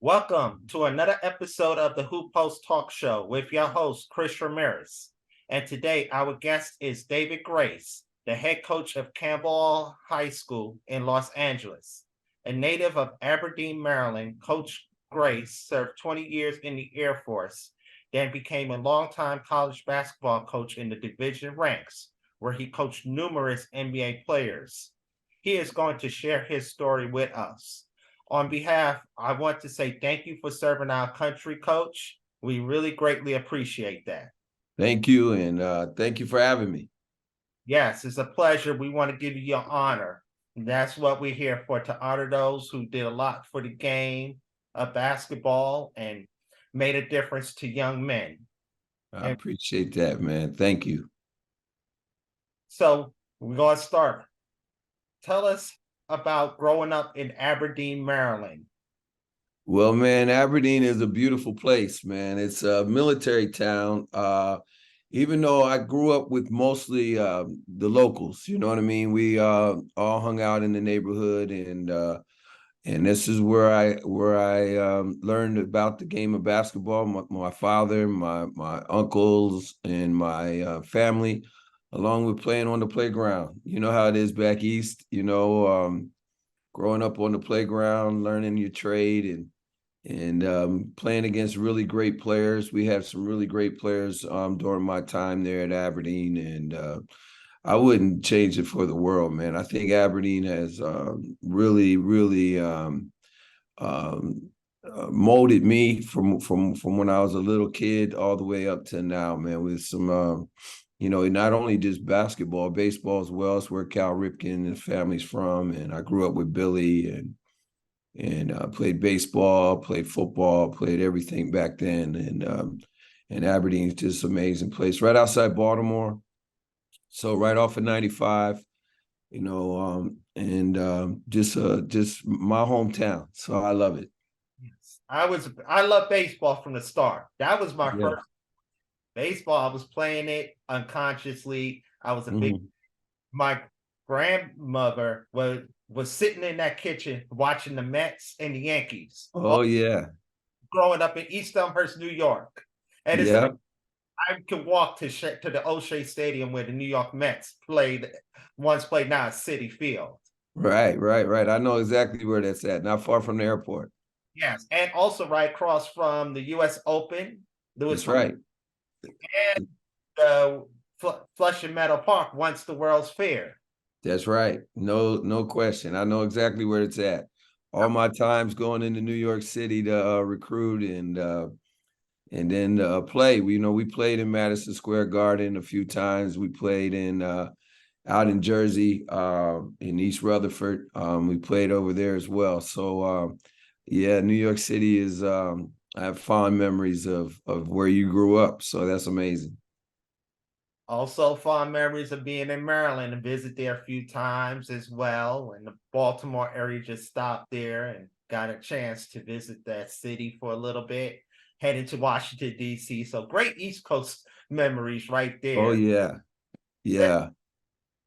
Welcome to another episode of the Hoop Post Talk Show with your host, Chris Ramirez. And today, our guest is David Grace, the head coach of Campbell Hall High School in Los Angeles. A native of Aberdeen, Maryland, Coach Grace served 20 years in the Air Force, then became a longtime college basketball coach in the division ranks, where he coached numerous NBA players. He is going to share his story with us. On behalf, I want to say thank you for serving our country, Coach. We really greatly appreciate that. Thank you, and thank you for having me. Yes, it's a pleasure. We want to give you your honor. And that's what we're here for, to honor those who did a lot for the game of basketball and made a difference to young men. I appreciate that, man. Thank you. So we're going to start. Tell us about growing up in Aberdeen, Maryland. Well, man, Aberdeen is a beautiful place, man. It's a military town. Even though I grew up with mostly the locals, you know what I mean? We all hung out in the neighborhood, and this is where I learned about the game of basketball. My father, my uncles, and my family, along with playing on the playground. You know how it is back east, growing up on the playground, learning your trade, and playing against really great players. We had some really great players during my time there at Aberdeen, and I wouldn't change it for the world, man. I think Aberdeen has really molded me from when I was a little kid all the way up to now, man, with some not only just basketball, baseball as well. It's where Cal Ripken and his family's from. And I grew up with Billy and played baseball, played football, played everything back then. And Aberdeen's just an amazing place, right outside Baltimore. So right off of 95, just my hometown. So I love it. Yes. I love baseball from the start. That was my first baseball. I was playing it unconsciously. I was a big. My grandmother was sitting in that kitchen watching the Mets and the Yankees. Oh yeah. Growing up in East Elmhurst, New York, and it's like I could walk to the O'Shea Stadium where the New York Mets played now at Citi Field. Right. I know exactly where that's at. Not far from the airport. Yes, and also right across from the U.S. Open. That's right. And the Flushing Meadow Park, once the World's Fair. That's right. No question. I know exactly where it's at. All my times going into New York City to recruit and then play. We played in Madison Square Garden a few times. We played in out in Jersey, in East Rutherford. We played over there as well. So New York City is. I have fond memories of where you grew up. So that's amazing. Also fond memories of being in Maryland and visit there a few times as well. And the Baltimore area, just stopped there and got a chance to visit that city for a little bit. Headed to Washington, D.C. So great East Coast memories right there. Oh, yeah. Yeah.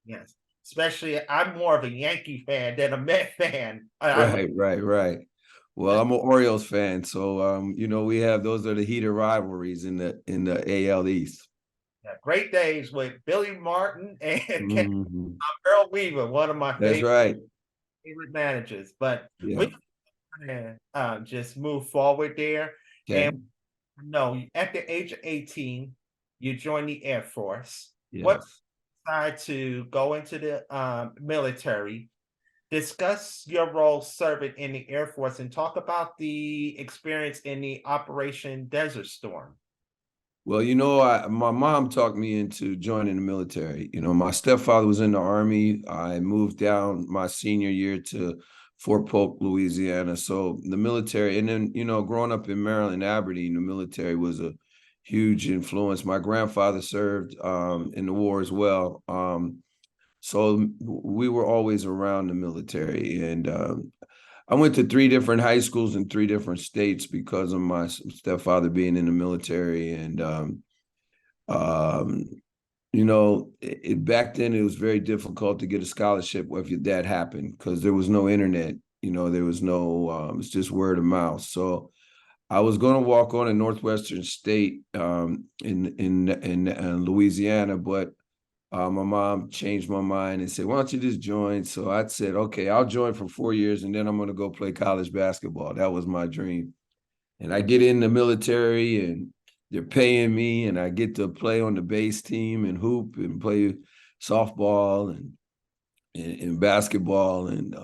Yes. Especially, I'm more of a Yankee fan than a Met fan. Right. Well, I'm an Orioles fan, so we have those are the heated rivalries in the AL East. Yeah, great days with Billy Martin and Earl Weaver, one of my favorite managers. But we can just move forward there. Okay. And no, at the age of 18, you joined the Air Force. Yes. What decided to go into the military? Discuss your role serving in the Air Force and talk about the experience in the Operation Desert Storm. Well, my mom talked me into joining the military. My stepfather was in the Army. I moved down my senior year to Fort Polk, Louisiana. So the military, and then, growing up in Maryland, Aberdeen, the military was a huge influence. My grandfather served in the war as well. So we were always around the military. And I went to 3 different high schools in 3 different states because of my stepfather being in the military. And, back then it was very difficult to get a scholarship if that happened because there was no internet there was no, it's just word of mouth. So I was going to walk on at Northwestern State in Louisiana, but my mom changed my mind and said, "Why don't you just join?" So I said, "Okay, I'll join for 4 years, and then I'm going to go play college basketball." That was my dream. And I get in the military, and they're paying me, and I get to play on the base team and hoop and play softball and basketball and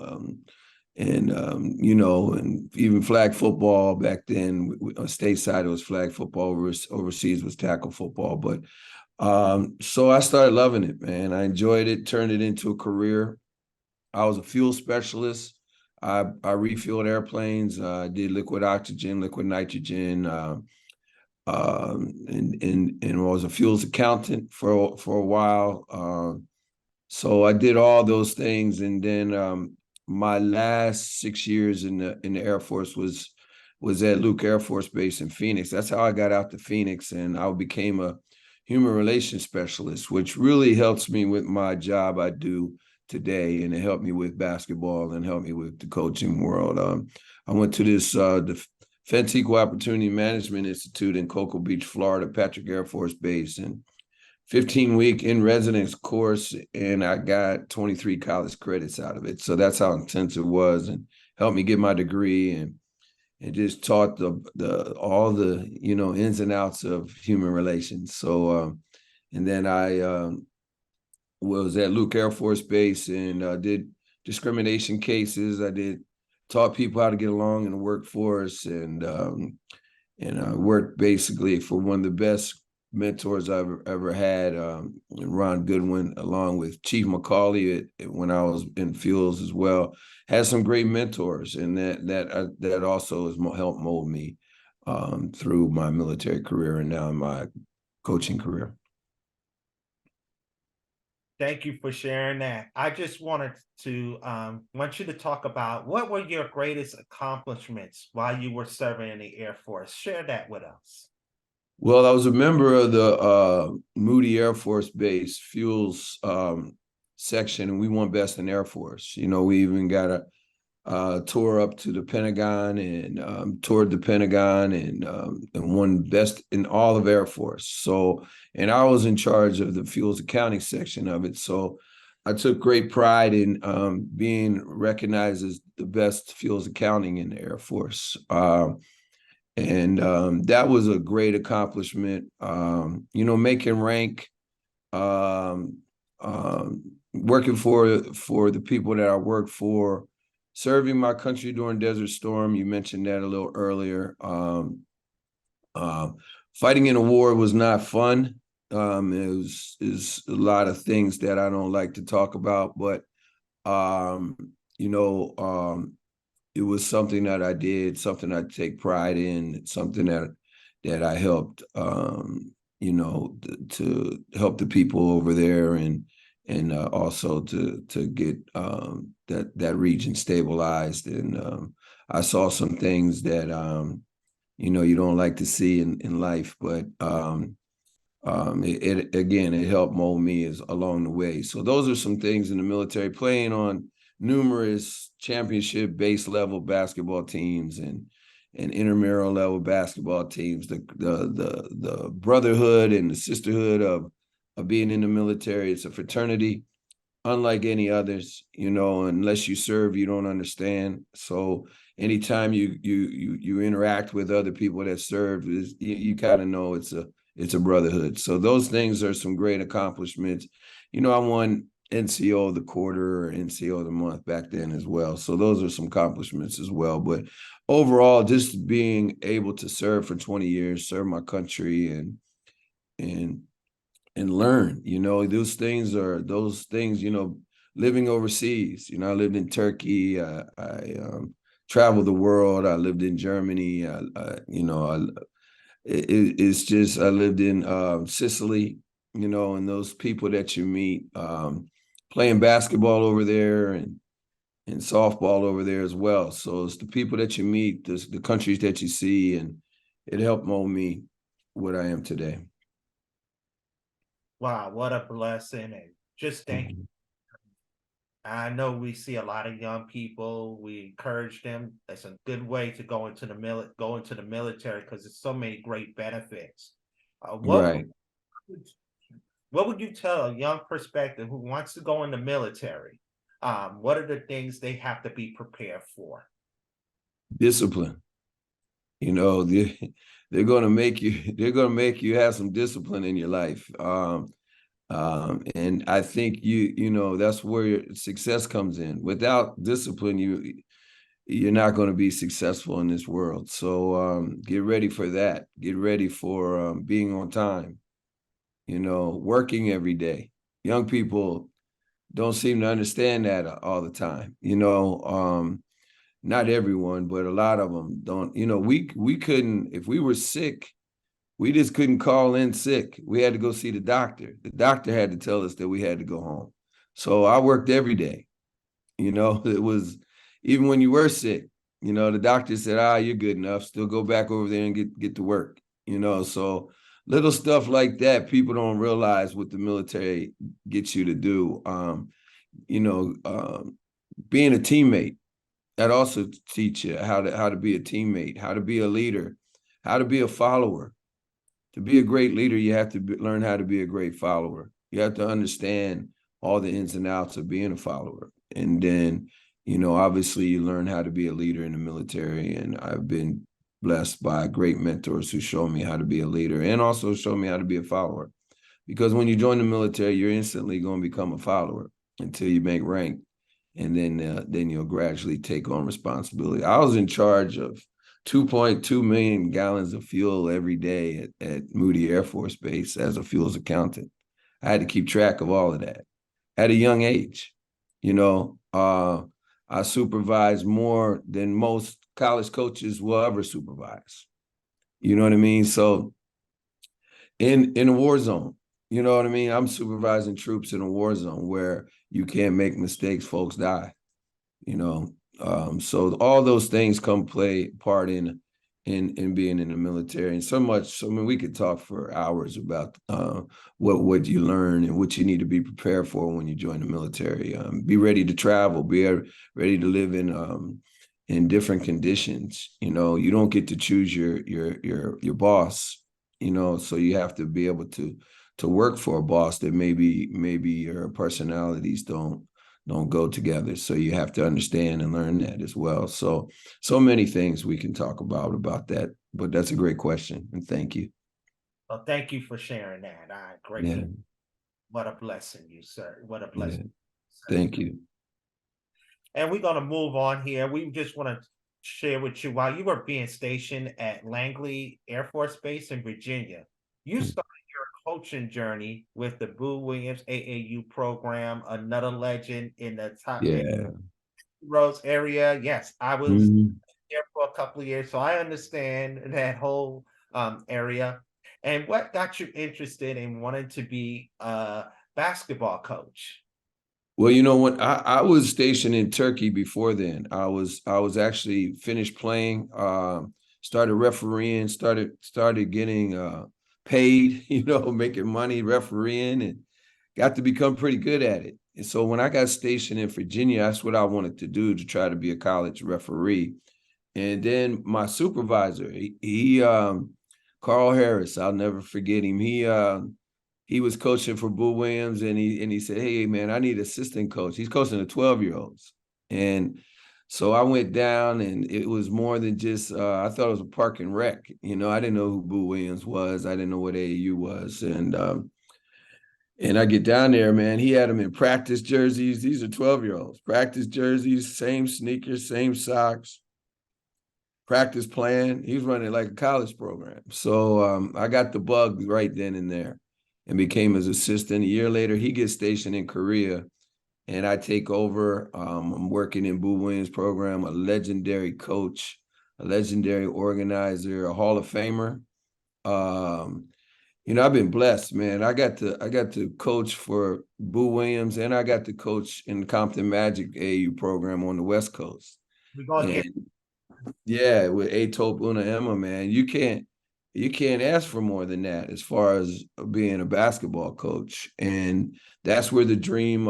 even flag football back then. On stateside, it was flag football. Overseas was tackle football. But so I started loving it, man. I enjoyed it, turned it into a career. I was a fuel specialist. I refueled airplanes. I did liquid oxygen, liquid nitrogen, and was a fuels accountant for a while. So I did all those things, and then my last 6 years in the Air Force was at Luke Air Force Base in Phoenix. That's how I got out to Phoenix, and I became a human relations specialist, which really helps me with my job I do today, and it helped me with basketball and helped me with the coaching world. I went to this Defense Equal Opportunity Management Institute in Cocoa Beach, Florida, Patrick Air Force Base, and 15-week in residence course, and I got 23 college credits out of it. So that's how intense it was, and helped me get my degree, and it just taught all the ins and outs of human relations. So and then I was at Luke Air Force Base and did discrimination cases. I taught people how to get along in the workforce, and I worked basically for one of the best mentors I've ever had, Ron Goodwin, along with Chief McCauley when I was in fuels as well. Had some great mentors, and that also has helped mold me through my military career and now my coaching career. Thank you for sharing that. I just want you to talk about what were your greatest accomplishments while you were serving in the Air Force. Share that with us. Well, I was a member of the Moody Air Force Base fuels section, and we won Best in Air Force. We even got a tour up to the Pentagon and toured the Pentagon and won Best in all of Air Force. So, and I was in charge of the fuels accounting section of it. So I took great pride in being recognized as the best fuels accounting in the Air Force. And that was a great accomplishment. Making rank, working for the people that I work for, serving my country during Desert Storm. You mentioned that a little earlier. Fighting in a war was not fun. Is a lot of things that I don't like to talk about, but it was something that I did, something I take pride in, something that I helped, to help the people over there, and also to get that region stabilized. And I saw some things that you don't like to see in life, but it helped mold me along the way. So those are some things in the military, playing on numerous championship base level basketball teams and intramural level basketball teams, the brotherhood and the sisterhood of being in the military. It's a fraternity unlike any others. Unless you serve, you don't understand. So anytime you interact with other people that served, you kind of know it's a brotherhood. So those things are some great accomplishments. I won NCO of the quarter or NCO of the month back then as well. So those are some accomplishments as well. But overall, just being able to serve for 20 years, serve my country and learn, those things, living overseas. I lived in Turkey. I traveled the world. I lived in Germany. It's just, I lived in Sicily, and those people that you meet, playing basketball over there and softball over there as well. So it's the people that you meet, the countries that you see, and it helped mold me what I am today. Wow, what a blessing. And just thank you. I know we see a lot of young people. We encourage them. It's a good way to go into the military because there's so many great benefits. Uh, what Right. what would you tell a young prospective who wants to go in the military? What are the things they have to be prepared for? Discipline. You know, they're going to make you. They're going to make you have some discipline in your life. And I think you know that's where your success comes in. Without discipline, you're not going to be successful in this world. So get ready for that. Get ready for being on time. You know, working every day. Young people don't seem to understand that all the time. You know, not everyone, but a lot of them don't. You know, we couldn't, if we were sick, we just couldn't call in sick. We had to go see the doctor. The doctor had to tell us that we had to go home. So I worked every day. You know, it was even when you were sick, you know, the doctor said, you're good enough. Still go back over there and get to work. You know, so little stuff like that, people don't realize what the military gets you to do. You know, being a teammate, that also teach you how to be a teammate, how to be a leader, how to be a follower. To be a great leader, you have to learn how to be a great follower. You have to understand all the ins and outs of being a follower. And then, you know, obviously you learn how to be a leader in the military. And I've been blessed by great mentors who show me how to be a leader and also show me how to be a follower. Because when you join the military, you're instantly going to become a follower until you make rank. And then you'll gradually take on responsibility. I was in charge of 2.2 million gallons of fuel every day at Moody Air Force Base as a fuels accountant. I had to keep track of all of that at a young age. You know, I supervised more than most college coaches will ever supervise. You know what I mean? So in a war zone, you know what I mean? I'm supervising troops in a war zone where you can't make mistakes, folks die. You know, so all those things come play part in being in the military. And so much, I mean, we could talk for hours about what you learn and what you need to be prepared for when you join the military. Be ready to travel, ready to live in different conditions. You know, you don't get to choose your boss, you know, so you have to be able to work for a boss that maybe your personalities don't go together. So you have to understand and learn that as well. So many things we can talk about that, but that's a great question. And thank you. Well, thank you for sharing that. I Yeah. greatly, what a blessing, you sir. What a Yeah. blessing, sir. Thank you. And we're going to move on here. We just want to share with you while you were being stationed at Langley Air Force Base in Virginia, you started your coaching journey with the Boo Williams AAU program, another legend in the top Yeah. Rose area. Yes, I was Mhm. there for a couple of years, so I understand that whole area. And what got you interested in wanting to be a basketball coach? Well, you know what? I was stationed in Turkey before then. I was actually finished playing, started refereeing, started getting paid, you know, making money refereeing, and got to become pretty good at it. And so when I got stationed in Virginia, that's what I wanted to do, to try to be a college referee. And then my supervisor, Carl Harris, I'll never forget him. He was coaching for Boo Williams, and he said, "Hey man, I need assistant coach." He's coaching the 12-year-olds, and so I went down, and it was more than just. I thought it was a park and rec. You know, I didn't know who Boo Williams was. I didn't know what AAU was, and I get down there, man. He had them in practice jerseys. These are 12-year-olds, practice jerseys, same sneakers, same socks, practice plan. He was running like a college program. So I got the bug right then and there and became his assistant. A year later, he gets stationed in Korea, and I take over. I'm working in Boo Williams' program, a legendary coach, a legendary organizer, a Hall of Famer. Um, you know, I've been blessed, man. I got to coach for Boo Williams, and I got to coach in the Compton Magic AAU program on the West Coast. We're gonna And get yeah, with Atop Una Emma, man, you can't ask for more than that as far as being a basketball coach. And that's where the dream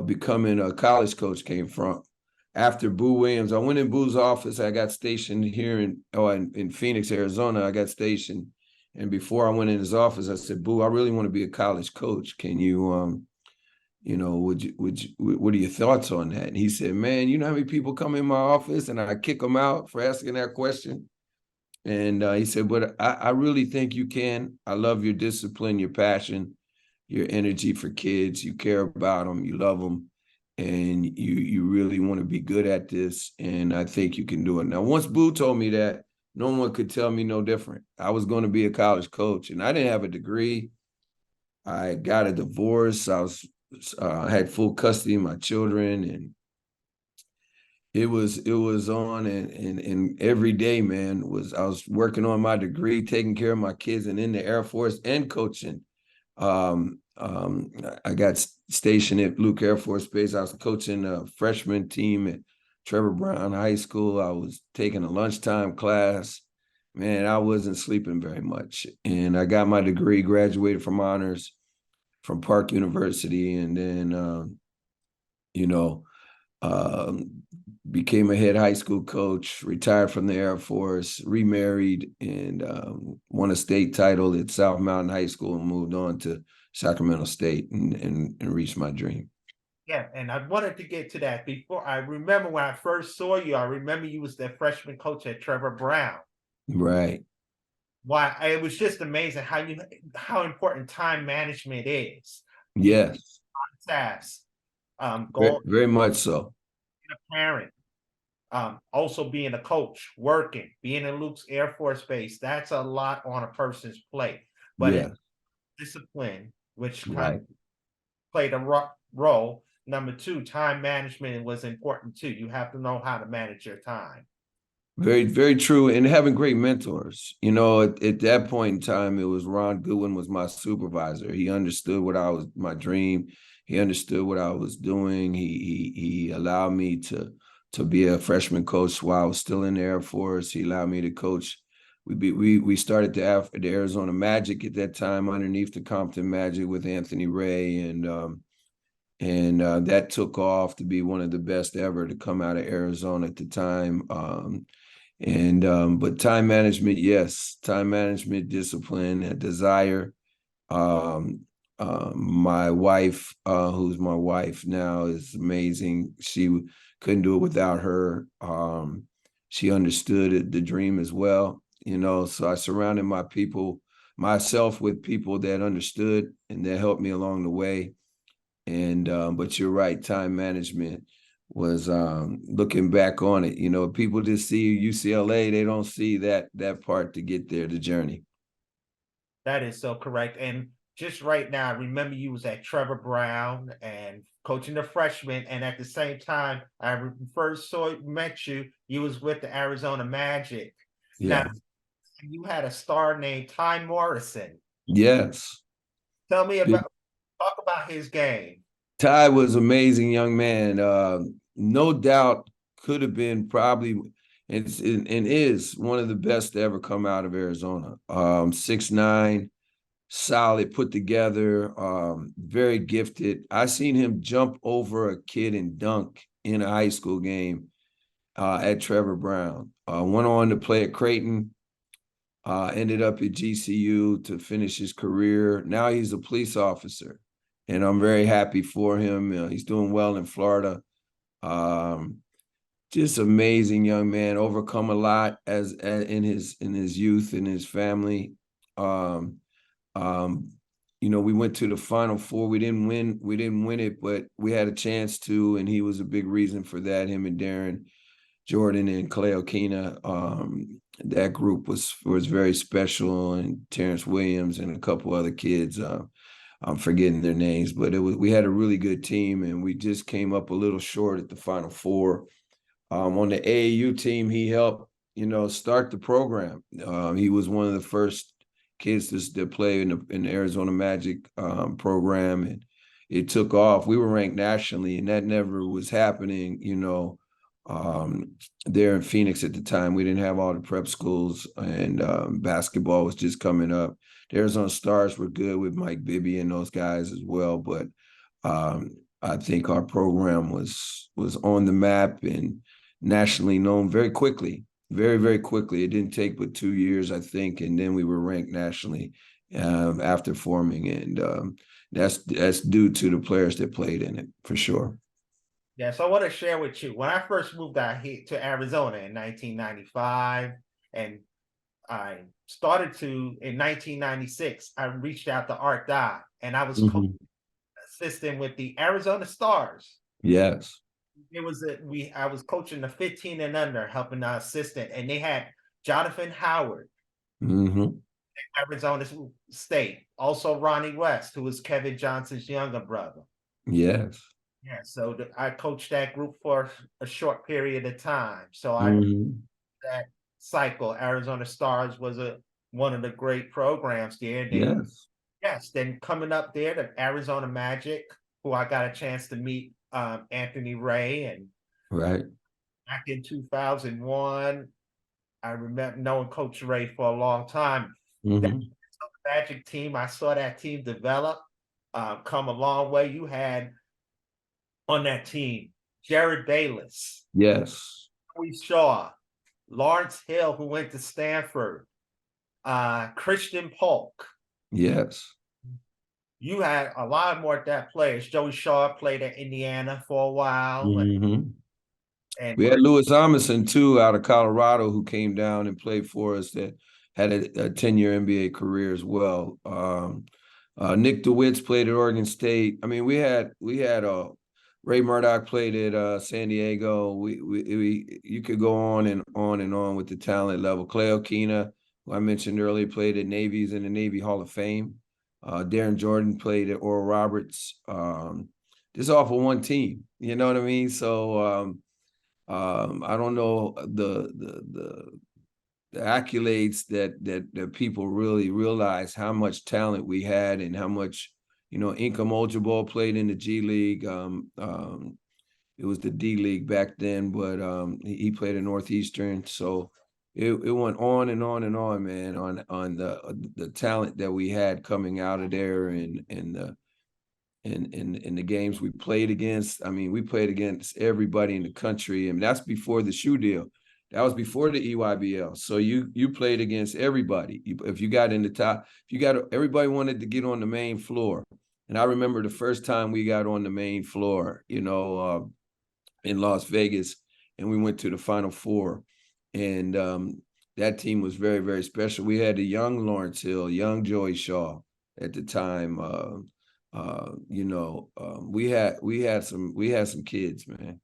becoming a college coach came from. After Boo Williams, I went in Boo's office. I got stationed here in Phoenix, Arizona. I got stationed, and before I went in his office, I said, "Boo, I really want to be a college coach. Can you, what are your thoughts on that?" And he said, "Man, you know how many people come in my office and I kick them out for asking that question?" And he said, "But I really think you can. I love your discipline, your passion, your energy for kids. You care about them, you love them, and you really want to be good at this. And I think you can do it." Now, once Boo told me that, no one could tell me no different. I was going to be a college coach, and I didn't have a degree. I got a divorce. I had full custody of my children, and it was on, and every day, man, I was working on my degree, taking care of my kids, and in the Air Force and coaching. I got stationed at Luke Air Force Base. I was coaching a freshman team at Trevor Browne High School. I was taking a lunchtime class. Man, I wasn't sleeping very much. And I got my degree, graduated from honors from Park University, and then, became a head high school coach, retired from the Air Force, remarried, and won a state title at South Mountain High School and moved on to Sacramento State and reached my dream. Yeah, and I wanted to get to that before. I remember when I first saw you, I remember you was the freshman coach at Trevor Browne. Right. Why, it was just amazing how important time management is. Yes. Tasks, Very, going very much so. a parent, also being a coach, working, being in Luke's Air Force Base. That's a lot on a person's plate. But Yeah. it's discipline, which kind Right. of played a role. Number two, time management was important too. You have to know how to manage your time. Very, very true. And having great mentors. At that point in time, it was Ron Goodwin was my supervisor. He understood my dream. He understood what I was doing. He allowed me to be a freshman coach while I was still in the Air Force. He allowed me to coach. We started the Arizona Magic at that time underneath the Compton Magic with Anthony Ray, and that took off to be one of the best ever to come out of Arizona at the time. But time management, yes, time management, discipline, a desire. My wife, who's my wife now, is amazing. She couldn't do it without her. She understood the dream as well, so I surrounded myself with people that understood and that helped me along the way. But you're right, time management was looking back on it. People just see UCLA, they don't see that part to get there, the journey. That is so correct. And just right now, I remember you was at Trevor Browne and coaching the freshmen. And at the same time, I first met you, you was with the Arizona Magic. Yeah. Now, you had a star named Ty Morrison. Yes. Talk about his game. Ty was amazing young man. No doubt could have been probably and is one of the best to ever come out of Arizona. 6'9", solid, put together, very gifted. I seen him jump over a kid and dunk in a high school game at Trevor Browne. Went on to play at Creighton, ended up at GCU to finish his career. Now he's a police officer, and I'm very happy for him. He's doing well in Florida. Just amazing young man, overcome a lot as in his youth and his family. We went to the Final Four. We didn't win it, but we had a chance to, and he was a big reason for that. Him and Darren Jordan and Clay Okina. That group was very special, and Terrence Williams and a couple other kids. I'm forgetting their names, but we had a really good team, and we just came up a little short at the Final Four. On the AAU team, he helped, start the program. He was one of the first kids to play in the Arizona Magic program, and it took off. We were ranked nationally, and that never was happening, there in Phoenix at the time. We didn't have all the prep schools, and basketball was just coming up. The Arizona Stars were good with Mike Bibby and those guys as well, but I think our program was on the map and nationally known very quickly, very, very quickly. It didn't take but 2 years, I think, and then we were ranked nationally after forming, and that's due to the players that played in it for sure. Yeah, so I want to share with you when I first moved out here to Arizona in 1995, and I started to in 1996. I reached out to Art Dye, and I was assisting with the Arizona Stars. Yes. I was coaching the 15 and under, helping our assistant, and they had Jonathan Howard, Mm-hmm. Arizona State, also Ronnie West, who was Kevin Johnson's younger brother. Yes. Yeah, so I coached that group for a short period of time. So that cycle, Arizona Stars was one of the great programs there. Yes. Yes, then coming up there, the Arizona Magic, who I got a chance to meet Anthony Ray, and Right. back in 2001, I remember knowing Coach Ray for a long time. That Mm-hmm. Magic team, I saw that team develop, come a long way. You had on that team Jared Bayless, Yes. Louis Shaw, Lawrence Hill, who went to Stanford, Christian Polk. Yes. You had a lot more of that players. Joey Shaw played at Indiana for a while. Mm-hmm. And We had Louis Amundsen too out of Colorado who came down and played for us that had a 10-year NBA career as well. Nick DeWitt's played at Oregon State. I mean, we had Ray Murdoch played at San Diego. You could go on and on and on with the talent level. Clay Okina, who I mentioned earlier, played at Navy's in the Navy Hall of Fame. Darren Jordan played at Oral Roberts. This all for one team. You know what I mean? So I don't know the accolades that people really realize how much talent we had and how much, Inca Moljabal played in the G League. It was the D League back then, but he played in Northeastern. So it went on and on and on, man, on the talent that we had coming out of there and the games we played against. I mean, we played against everybody in the country, and that's before the shoe deal. That was before the EYBL. So you played against everybody. If you got in the top, everybody wanted to get on the main floor. And I remember the first time we got on the main floor, in Las Vegas, and we went to the Final Four. And that team was very, very special. We had a young Lawrence Hill, young Joey Shaw at the time. We had some kids, man.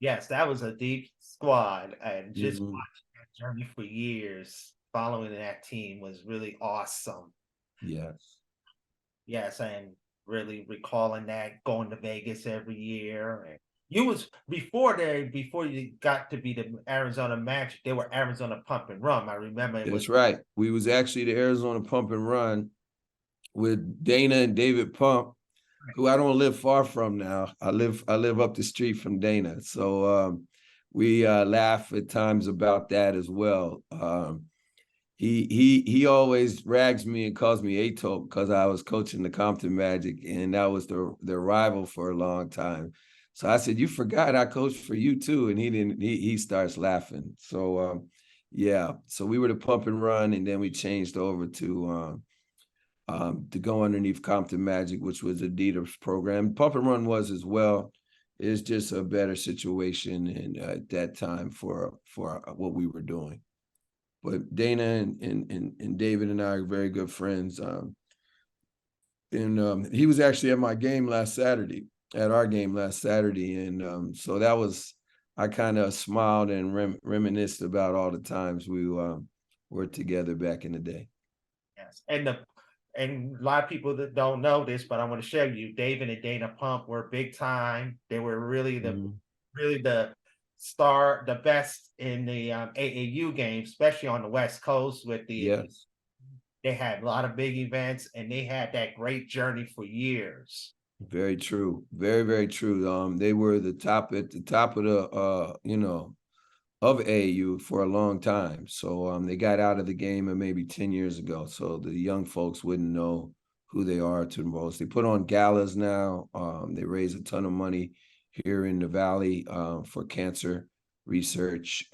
yes, that was a deep squad, and just Mm-hmm. watching that journey for years, following that team was really awesome. Yes. Yes, and really recalling that, going to Vegas every year. And you was before you got to be the Arizona Magic, they were Arizona Pump and Rum. I remember it was That's right. We was actually the Arizona Pump and Run with Dana and David Pump, who I don't live far from now. I live up the street from Dana. So we laugh at times about that as well. He always rags me and calls me Atope because I was coaching the Compton Magic, and that was their rival for a long time. So I said, "You forgot I coached for you too," and he didn't. He starts laughing. So yeah. So we were the Pump and Run, and then we changed over to go underneath Compton Magic, which was Adidas program. Pump and Run was as well. It's just a better situation and at that time for what we were doing. But Dana and David and I are very good friends. And he was actually at my game last Saturday, at our game last Saturday. And so that was, I kind of smiled and reminisced about all the times we were together back in the day. yes, and a lot of people that don't know this, but I want to show you, David and Dana Pump were big time. They were really the star, the best in the AAU game, especially on the West Coast. Yes. They had a lot of big events, and they had that great journey for years. Very true. Very, very true. They were at the top of the of AAU for a long time. So they got out of the game maybe 10 years ago. So the young folks wouldn't know who they are to the most. They put on galas now. They raise a ton of money here in the Valley for cancer research.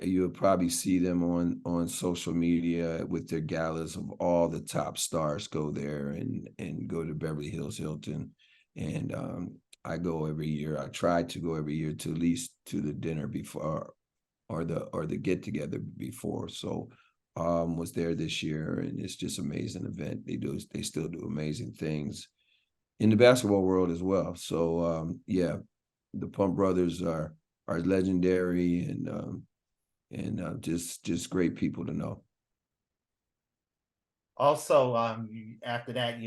You'll probably see them on social media with their galas of all the top stars go there and go to Beverly Hills Hilton. And I go every year. I try to go every year to at least to the dinner before or the get together before. So was there this year, and it's just an amazing event. They still do amazing things in the basketball world as well. So yeah, the Pump Brothers are legendary and just great people to know. Also, after that,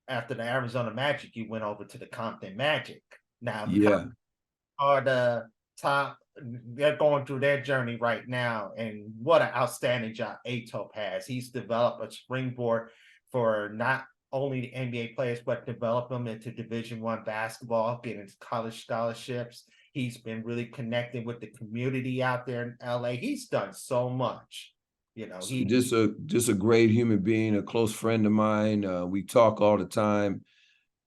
after the Arizona Magic, you went over to the Compton Magic. Now, the Yeah. Compton are the top. They're going through their journey right now, and what an outstanding job Atope has. He's developed a springboard for not only the NBA players, but develop them into Division I basketball, getting college scholarships. He's been really connecting with the community out there in LA. He's done so much. You know, Just a great human being, a close friend of mine. We talk all the time.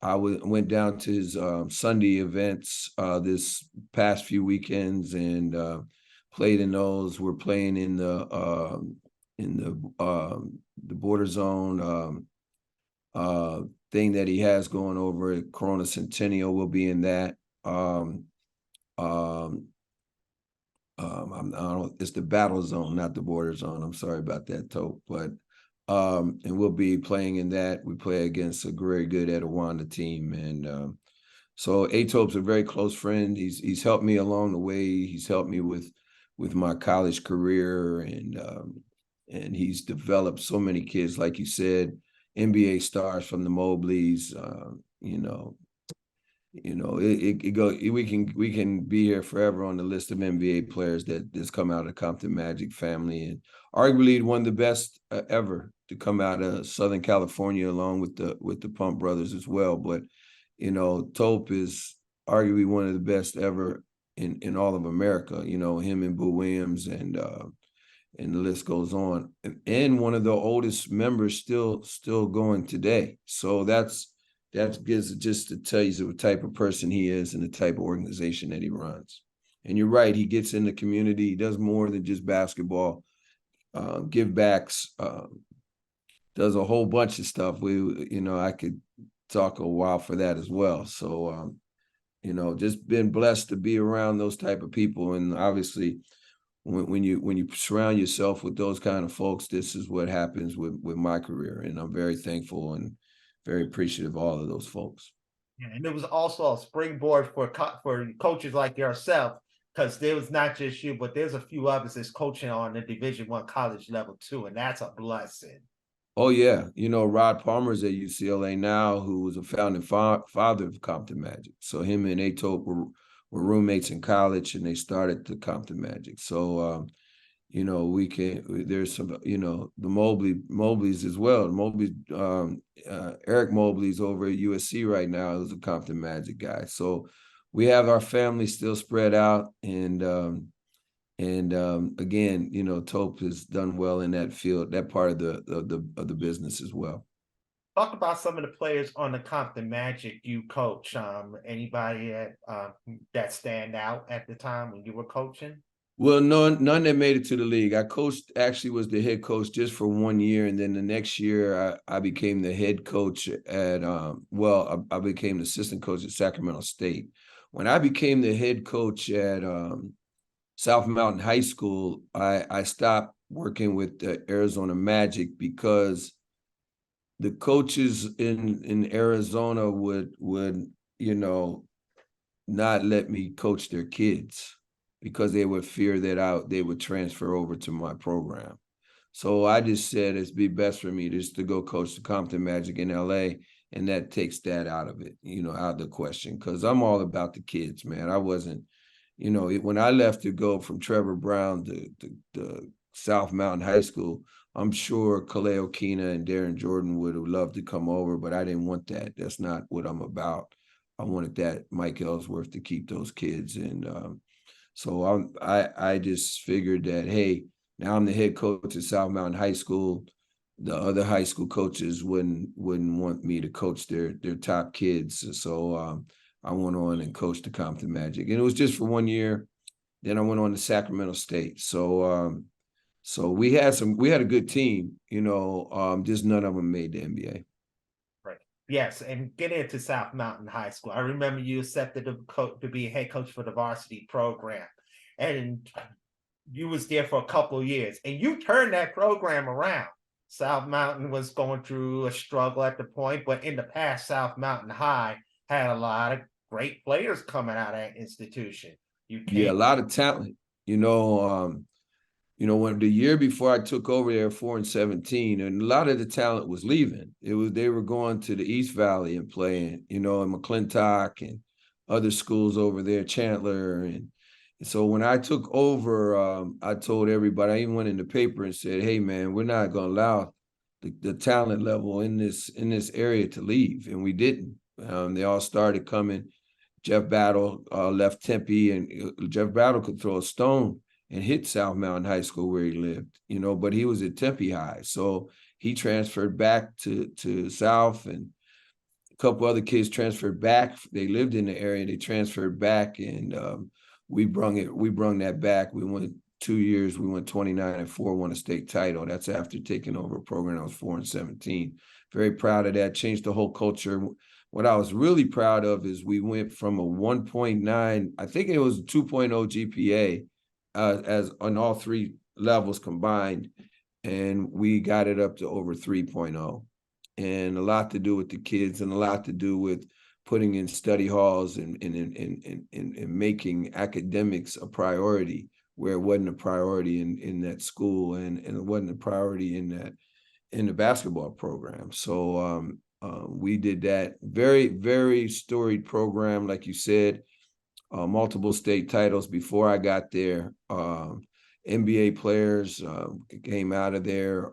I went down to his Sunday events this past few weekends and played in those. We're playing in the border zone thing that he has going over at Corona Centennial. We'll be in that. It's the battle zone, not the border zone. I'm sorry about that, Tope. But and we'll be playing in that. We play against a very good Etiwanda team, and so Atope's a very close friend. He's helped me along the way. He's helped me with my college career, and he's developed so many kids, like you said, NBA stars from the Mobleys. We can be here forever on the list of NBA players that's come out of the Compton Magic family, and arguably one of the best ever to come out of Southern California, along with the Pump Brothers as well. But Tope is arguably one of the best ever in all of America. Him and Boo Williams and the list goes on, and one of the oldest members still going today. So that gives just to tell you the type of person he is and the type of organization that he runs. And you're right, he gets in the community. He does more than just basketball, give backs, does a whole bunch of stuff. I could talk a while for that as well. So, just been blessed to be around those type of people. And obviously, when you surround yourself with those kind of folks, this is what happens with my career. And I'm very thankful and very appreciative of all of those folks. Yeah, and it was also a springboard for coaches like yourself, because there was not just you, but there's a few others that's coaching on the Division I college level too, and that's a blessing. Oh yeah, Rod Palmer's at UCLA now, who was a founding father of Compton Magic. So him and Atope were roommates in college, and they started the Compton Magic. So there's some, the Mobleys as well. Eric Mobley's over at USC right now, who's a Compton Magic guy. So we have our family still spread out, and again, Tope has done well in that field, that part of the business as well. Talk about some of the players on the Compton Magic you coach. Anybody that stand out at the time when you were coaching? Well, none that made it to the league. I actually was the head coach just for 1 year, and then the next year I became the head coach at I became the assistant coach at Sacramento State. When I became the head coach at South Mountain High School, I stopped working with the Arizona Magic because the coaches in Arizona would not let me coach their kids, because they would fear that they would transfer over to my program. So I just said it'd be best for me just to go coach the Compton Magic in LA, and that takes that out of it, out of the question, because I'm all about the kids, man. I wasn't, when I left to go from Trevor Browne to South Mountain High School, I'm sure Kaleo Kina and Darren Jordan would have loved to come over, but I didn't want that. That's not what I'm about. I wanted that Mike Ellsworth to keep those kids. And so I just figured that, hey, Now I'm the head coach at South Mountain High School. The other high school coaches wouldn't want me to coach their top kids. So I went on and coached the Compton Magic. And it was just for 1 year. Then I went on to Sacramento State. So we had a good team, just none of them made the NBA. Right. Yes, and get into South Mountain High School. I remember you accepted to be a head coach for the varsity program, and you was there for a couple of years, and you turned that program around. South Mountain was going through a struggle at the point, but in the past, South Mountain High had a lot of great players coming out of that institution. You Yeah, a came, lot of talent. When the year before I took over there, 4-17, and a lot of the talent was leaving. They were going to the East Valley and playing, in McClintock and other schools over there, Chandler. And so when I took over, I told everybody, I even went in the paper and said, hey man, we're not going to allow the talent level in this area to leave. And we didn't. They all started coming. Jeff Battle left Tempe, and Jeff Battle could throw a stone and hit South Mountain High School where he lived, but he was at Tempe High. So he transferred back to South, and a couple other kids transferred back. They lived in the area, they transferred back, and we brung that back. We went 2 years, we went 29-4, won a state title. That's after taking over a program that was 4-17. Very proud of that, changed the whole culture. What I was really proud of is we went from a 1.9, I think it was a 2.0 GPA, as on all three levels combined, and we got it up to over 3.0. And a lot to do with the kids, and a lot to do with putting in study halls and making academics a priority where it wasn't a priority in that school, and it wasn't a priority in the basketball program. So we did that. Very, very storied program, like you said. Multiple state titles before I got there. NBA players came out of there.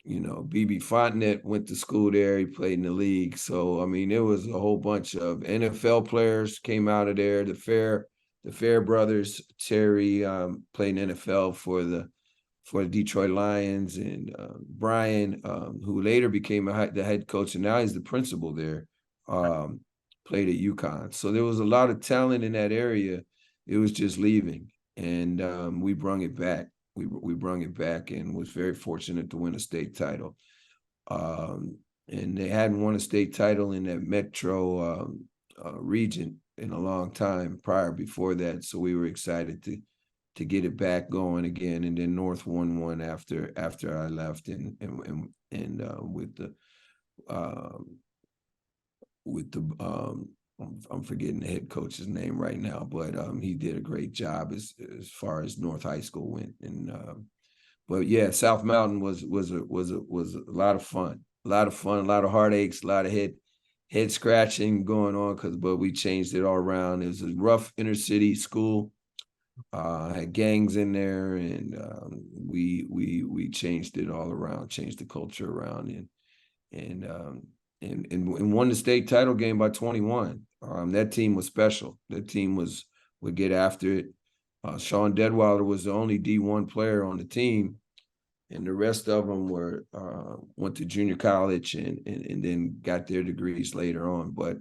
BB Fontenette went to school there. He played in the league. So, I mean, there was a whole bunch of NFL players came out of there. The Fair brothers, Terry played in NFL for the Detroit Lions, and Brian, who later became the head coach, and now he's the principal there. Played at UConn. So there was a lot of talent in that area. It was just leaving, and we brung it back. We brung it back, and was very fortunate to win a state title. And they hadn't won a state title in that metro region in a long time before that. So we were excited to get it back going again. And then North won one after I left, and with the I'm forgetting the head coach's name right now, but he did a great job as far as North High School went. And but yeah, South Mountain was a lot of fun, a lot of heartaches, a lot of head scratching going on, but we changed it all around. It was a rough inner city school, had gangs in there, and we changed it all around, changed the culture around, and won the state title game by 21. That team was special. That team would get after it. Sean Deadweiler was the only D1 player on the team, and the rest of them went to junior college and then got their degrees later on. But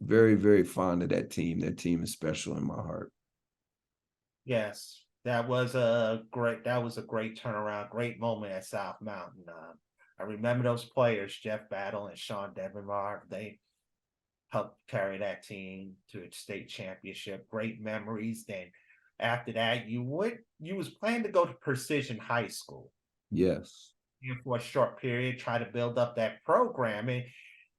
very, very fond of that team. That team is special in my heart. yes, that was a great turnaround, great moment at South Mountain. I remember those players, Jeff Battle and Sean Devenmar. They helped carry that team to its state championship. Great memories. Then after that, you was planning to go to Precision High School. Yes. For a short period, try to build up that program. And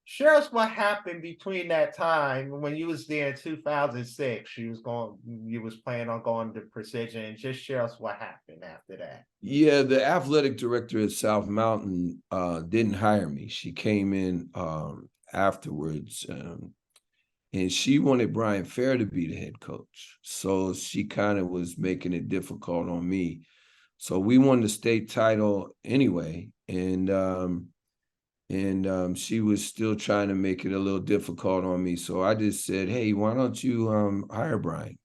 share us what happened between that time when you was there in 2006. You was planning on going to Precision, and just share us what happened after that. Yeah, the athletic director at South Mountain didn't hire me. She came in afterwards, and she wanted Brian Fair to be the head coach. So she kind of was making it difficult on me. So we won the state title anyway, and she was still trying to make it a little difficult on me. So I just said, hey, why don't you hire Brian,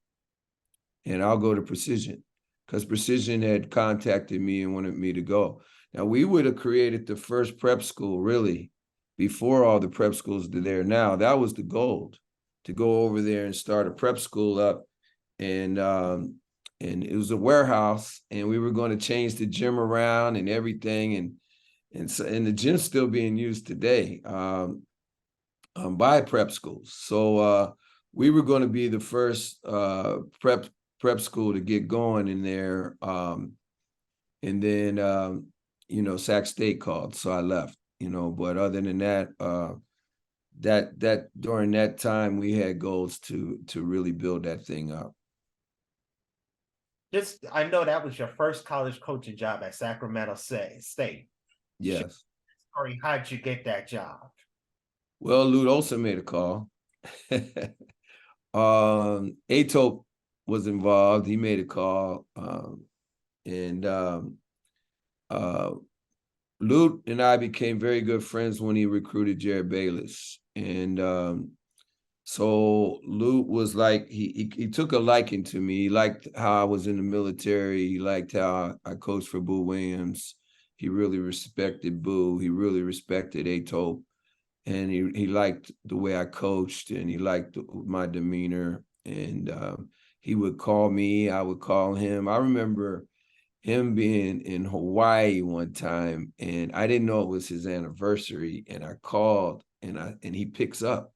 and I'll go to Precision. because Precision had contacted me and wanted me to go. Now, we would have created the first prep school, really, before all the prep schools that are there now. That was the goal, to go over there and start a prep school up. And it was a warehouse, and we were going to change the gym around and everything. And the gym's still being used today by prep schools. So we were going to be the first prep school to get going in there. And then, Sac State called, so I left, but other than that, that during that time, we had goals to really build that thing up. I know that was your first college coaching job at Sacramento State. Yes. Sorry, how'd you get that job? Well, Lute Olson made a call. Atope was involved. He made a call. Lute and I became very good friends when he recruited Jared Bayless. And so Lute was like, he took a liking to me. He liked how I was in the military. He liked how I coached for Boo Williams. He really respected Boo. He really respected Atope. And he liked the way I coached, and he liked my demeanor. And he would call me. I would call him. I remember him being in Hawaii one time, and I didn't know it was his anniversary. And I called, and he picks up.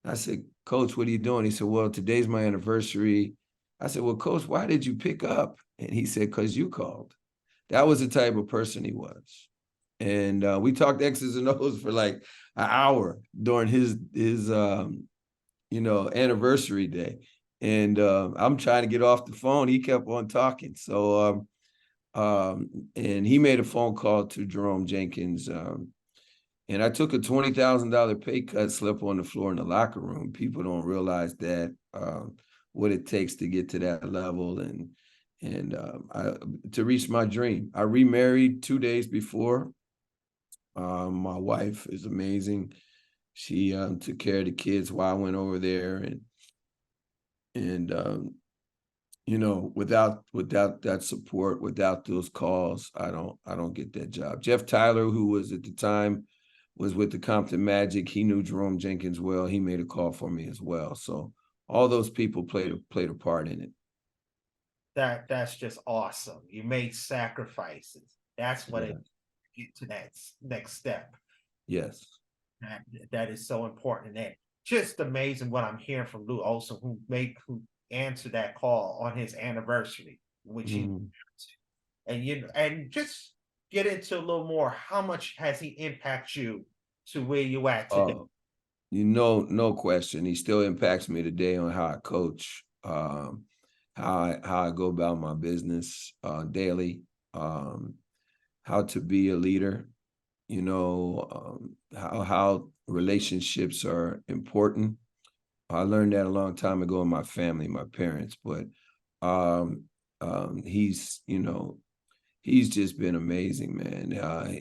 I said, "Coach, what are you doing?" He said, "Well, today's my anniversary." I said, "Well, Coach, why did you pick up?" And he said, "'Cause you called." That was the type of person he was. And we talked X's and O's for like an hour during his anniversary day. And I'm trying to get off the phone. He kept on talking. So and he made a phone call to Jerome Jenkins. And I took a $20,000 pay cut, slept on the floor in the locker room. People don't realize that, what it takes to get to that level and to reach my dream. I remarried 2 days before. My wife is amazing. She took care of the kids while I went over there, and without that support, without those calls, I don't get that job. Jeff Tyler, who was at the time was with the Compton Magic, he knew Jerome Jenkins well. He made a call for me as well. So all those people played a part in it. That's just awesome. You made sacrifices. That's what it get to that next step. Yes. That is so important. And just amazing what I'm hearing from Lute Olson, who answered that call on his anniversary, which he and just get into a little more. How much has he impacted you to where you at today? No question. He still impacts me today on how I coach, how I go about my business daily, how to be a leader, how relationships are important. I learned that a long time ago in my family, my parents, but he's just been amazing, man.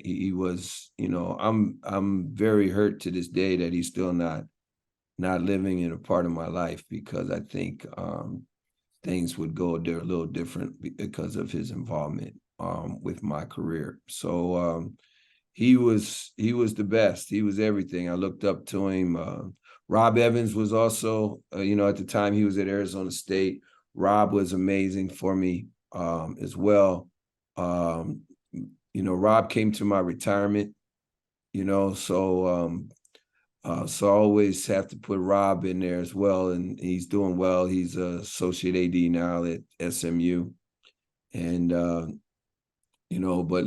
He was, I'm very hurt to this day that he's still not living in a part of my life, because I think things would go a little different because of his involvement with my career. So he was the best. He was everything. I looked up to him. Rob Evans was also, at the time he was at Arizona State. Rob was amazing for me as well. Rob came to my retirement, so I always have to put Rob in there as well, and he's doing well. He's an associate AD now at SMU, and but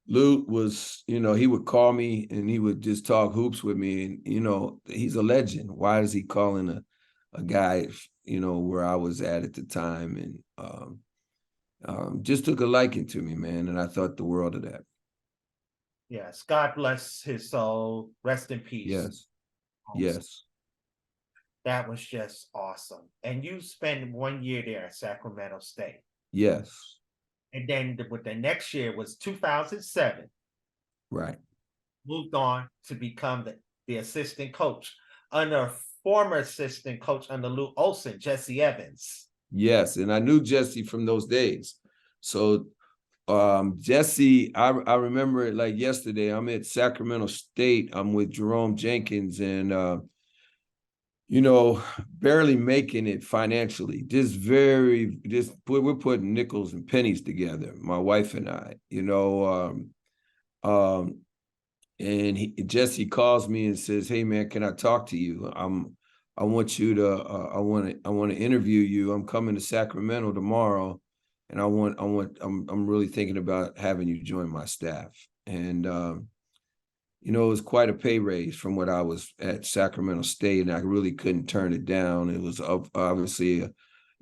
Lute was, he would call me and he would just talk hoops with me, and he's a legend. Why is he calling a guy, where I was at the time, and just took a liking to me, man, and I thought the world of that. Yes, God bless his soul. Rest in peace. Yes. Yes. That was just awesome. And you spent 1 year there at Sacramento State. Yes. And then the next year was 2007. Right. Moved on to become the assistant coach under former assistant coach under Lute Olson, Jesse Evans. Yes, and I knew Jesse from those days. So Jesse, I remember it like yesterday. I'm at Sacramento State. I'm with Jerome Jenkins, and barely making it financially. We're putting nickels and pennies together, my wife and I. And Jesse calls me and says, "Hey man, can I talk to you? I want you to I want to interview you. I'm coming to Sacramento tomorrow, and I'm really thinking about having you join my staff." And it was quite a pay raise from what I was at Sacramento State, and I really couldn't turn it down. It was obviously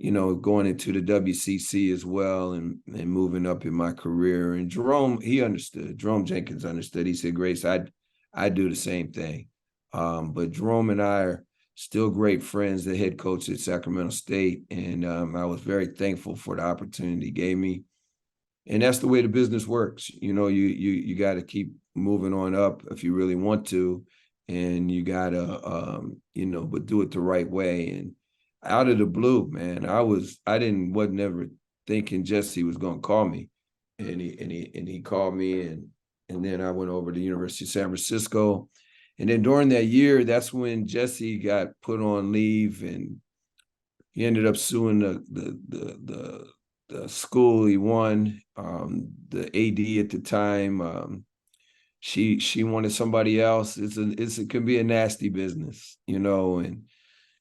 going into the WCC as well, and moving up in my career. And Jerome, he understood. Jerome Jenkins understood. He said, "Grace, I'd do the same thing." But Jerome and I are still great friends, the head coach at Sacramento State, and I was very thankful for the opportunity he gave me. And that's the way the business works. You got to keep moving on up if you really want to, and you got to but do it the right way. And out of the blue, man, wasn't ever thinking Jesse was going to call me, and he called me, and then I went over to the University of San Francisco, and then during that year, that's when Jesse got put on leave, and he ended up suing the school he won. The AD at the time, she wanted somebody else. It can be a nasty business, and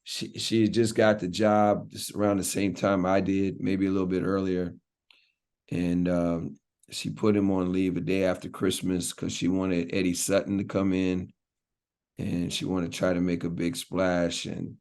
she had just got the job just around the same time I did, maybe a little bit earlier. And she put him on leave a day after Christmas because she wanted Eddie Sutton to come in, and she wanted to try to make a big splash. And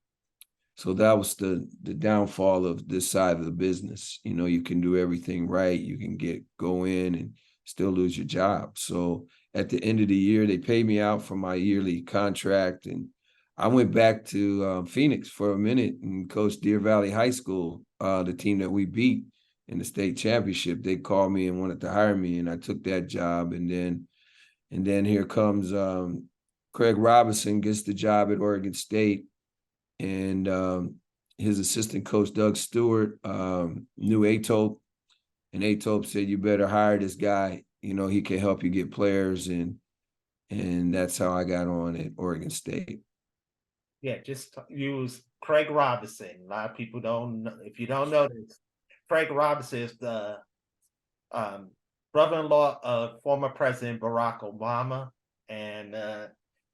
so that was the downfall of this side of the business. You can do everything right. You can go in and still lose your job. So at the end of the year, they paid me out for my yearly contract, and I went back to Phoenix for a minute and coached Deer Valley High School, the team that we beat in the state championship. They called me and wanted to hire me, and I took that job. And then here comes Craig Robinson, gets the job at Oregon State, and his assistant coach Doug Stewart knew Atope, and Atope said, "You better hire this guy. He can help you get players." And that's how I got on at Oregon State. Yeah, just use Craig Robinson. A lot of people don't know. If you don't know this, Craig Robinson is the brother-in-law of former President Barack Obama, and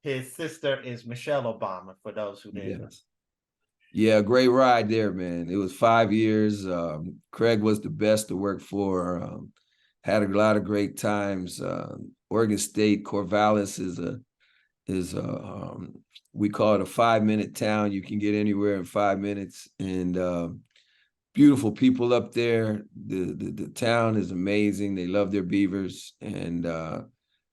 his sister is Michelle Obama, for those who didn't know. Yeah, great ride there, man. It was 5 years. Craig was the best to work for. Had a lot of great times. Oregon State, Corvallis is we call it a 5-minute town. You can get anywhere in 5 minutes, and beautiful people up there. The town is amazing. They love their beavers, and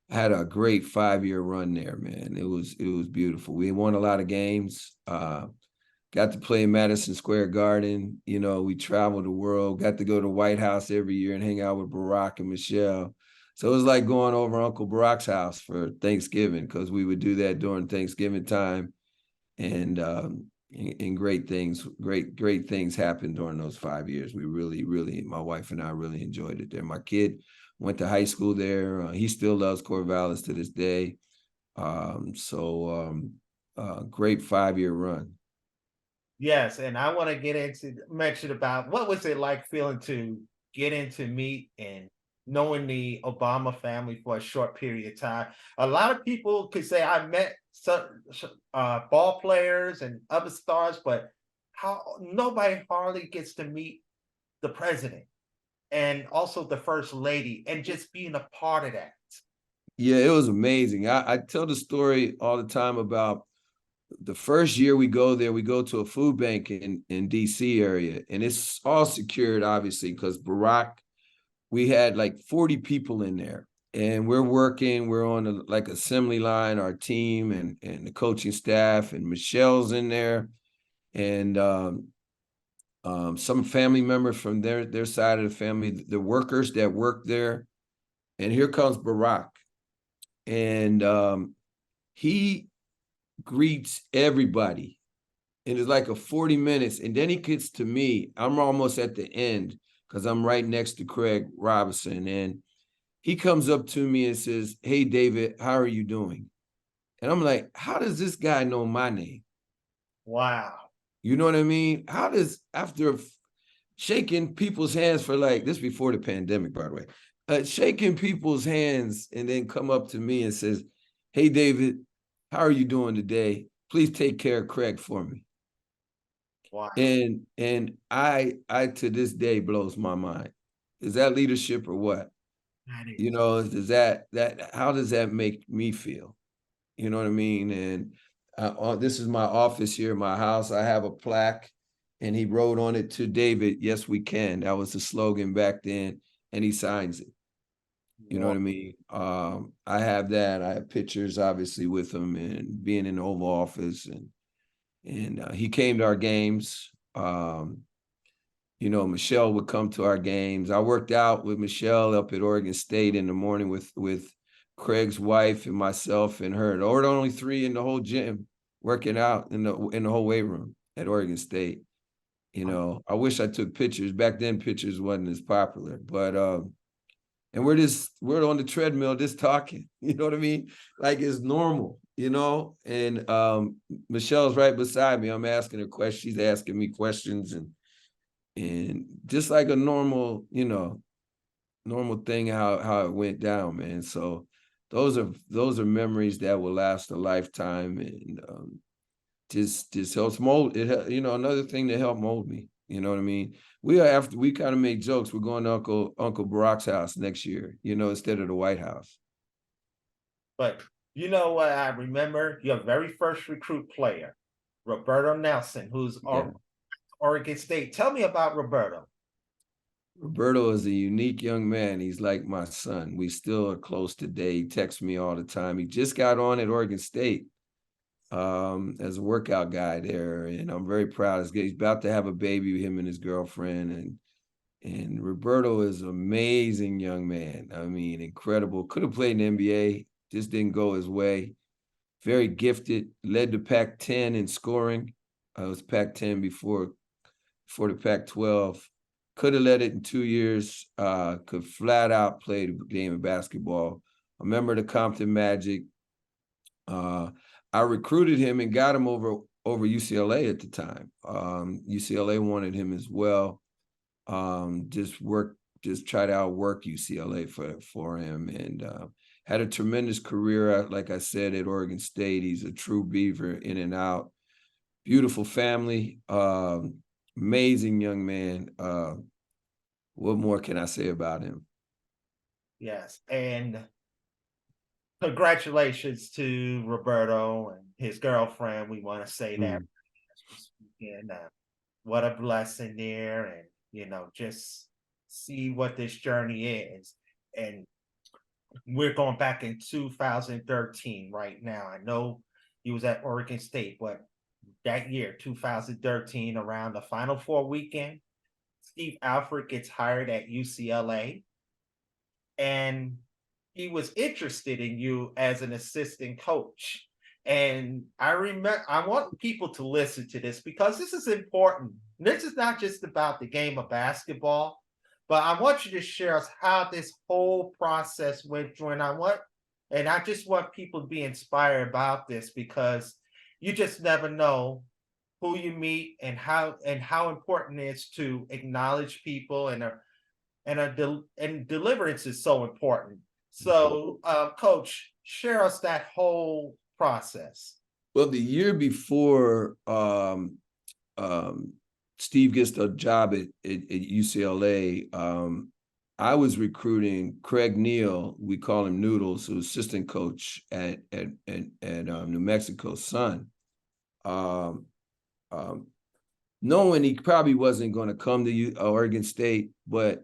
had a great 5-year run there, man. It was beautiful. We won a lot of games. Got to play in Madison Square Garden. We traveled the world, got to go to White House every year and hang out with Barack and Michelle. So it was like going over Uncle Barack's house for Thanksgiving, because we would do that during Thanksgiving time. And great things happened during those 5 years. We really, my wife and I really enjoyed it there. My kid went to high school there. He still loves Corvallis to this day. Great 5-year run. Yes, and I want to mention about what was it like feeling to get into meet and knowing the Obama family for a short period of time. A lot of people could say I met some ball players and other stars, but nobody hardly gets to meet the president and also the first lady, and just being a part of that. Yeah, it was amazing. I tell the story all the time about the first year we go there. We go to a food bank in DC area, and it's all secured, obviously, because Barack, we had like 40 people in there, and we're on like assembly line, our team and the coaching staff, and Michelle's in there, and some family members from their side of the family, the workers that work there. And here comes Barack, and he greets everybody and it's like a 40 minutes. And then he gets to me. I'm almost at the end because I'm right next to Craig Robinson. And he comes up to me and says, "Hey, David, how are you doing?" And I'm like, how does this guy know my name? Wow. You know what I mean? How does, after shaking people's hands for like, this before the pandemic, by the way, shaking people's hands and then come up to me and says, "Hey, David, how are you doing today? Please take care of Craig for me." Wow. And I to this day blows my mind. Is that leadership or what? That is. You know, does that how does that make me feel? You know what I mean? And this is my office here, my house. I have a plaque, and he wrote on it, "To David, yes, we can." That was the slogan back then, and he signs it. You know Wow. what I mean? I have that. I have pictures, obviously, with him and being in the Oval Office, and he came to our games. You know, Michelle would come to our games. I worked out with Michelle up at Oregon State in the morning with Craig's wife and myself and her. There were only three in the whole gym working out in the whole weight room at Oregon State. You know, I wish I took pictures. Back then, pictures wasn't as popular. But and we're on the treadmill just talking. You know what I mean? Like it's normal, you know? And Michelle's right beside me. I'm asking her questions. She's asking me questions, and just like a normal, you know, normal thing, how it went down, man. So those are memories that will last a lifetime, and just helps mold it. You know, another thing that helped mold me. You know what I mean? We kind of make jokes. We're going to Uncle Barack's house next year, you know, instead of the White House. But you know what? I remember your very first recruit player, Roberto Nelson, who's Yeah. Oregon State. Tell me about Roberto. Roberto is a unique young man. He's like my son. We still are close today. He texts me all the time. He just got on at Oregon State as a workout guy there, and I'm very proud. He's about to have a baby with him and his girlfriend, and Roberto is an amazing young man. I mean, incredible. Could have played in the NBA, just didn't go his way. Very gifted. Led the Pac-10 in scoring. I was Pac-10 before the Pac-12. Could have led it in 2 years. Could flat out play the game of basketball. A member of the Compton Magic. I recruited him and got him over UCLA at the time. UCLA wanted him as well. Just try to outwork UCLA for him, and had a tremendous career. Like I said, at Oregon State, he's a true Beaver, in and out. Beautiful family, amazing young man. What more can I say about him? Yes, and congratulations to Roberto and his girlfriend. We want to say that this weekend. What a blessing there, and you know, just see what this journey is. And we're going back in 2013 right now. I know he was at Oregon State, but that year, 2013, around the Final Four weekend, Steve Alford gets hired at UCLA, and he was interested in you as an assistant coach. And I want people to listen to this because this is important. This is not just about the game of basketball, but I want you to share us how this whole process went through. And I just want people to be inspired about this because you just never know who you meet and how important it is to acknowledge people, and deliverance is so important. So, Coach, share us that whole process. Well, the year before Steve gets the job at UCLA, I was recruiting Craig Neal. We call him Noodles, who's assistant coach at New Mexico's son. Knowing he probably wasn't going to come to Oregon State, but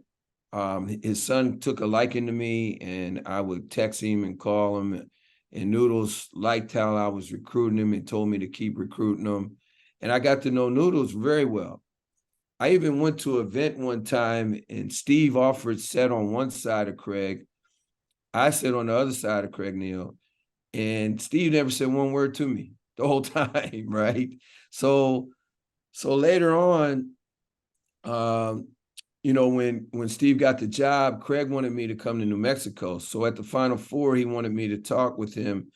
his son took a liking to me, and I would text him and call him. And Noodles liked how I was recruiting him and told me to keep recruiting him. And I got to know Noodles very well. I even went to an event one time, and Steve Alford sat on one side of Craig. I sat on the other side of Craig Neal. And Steve never said one word to me the whole time, right? So later on, you know, when Steve got the job, Craig wanted me to come to New Mexico. So at the Final Four, he wanted me to talk with him,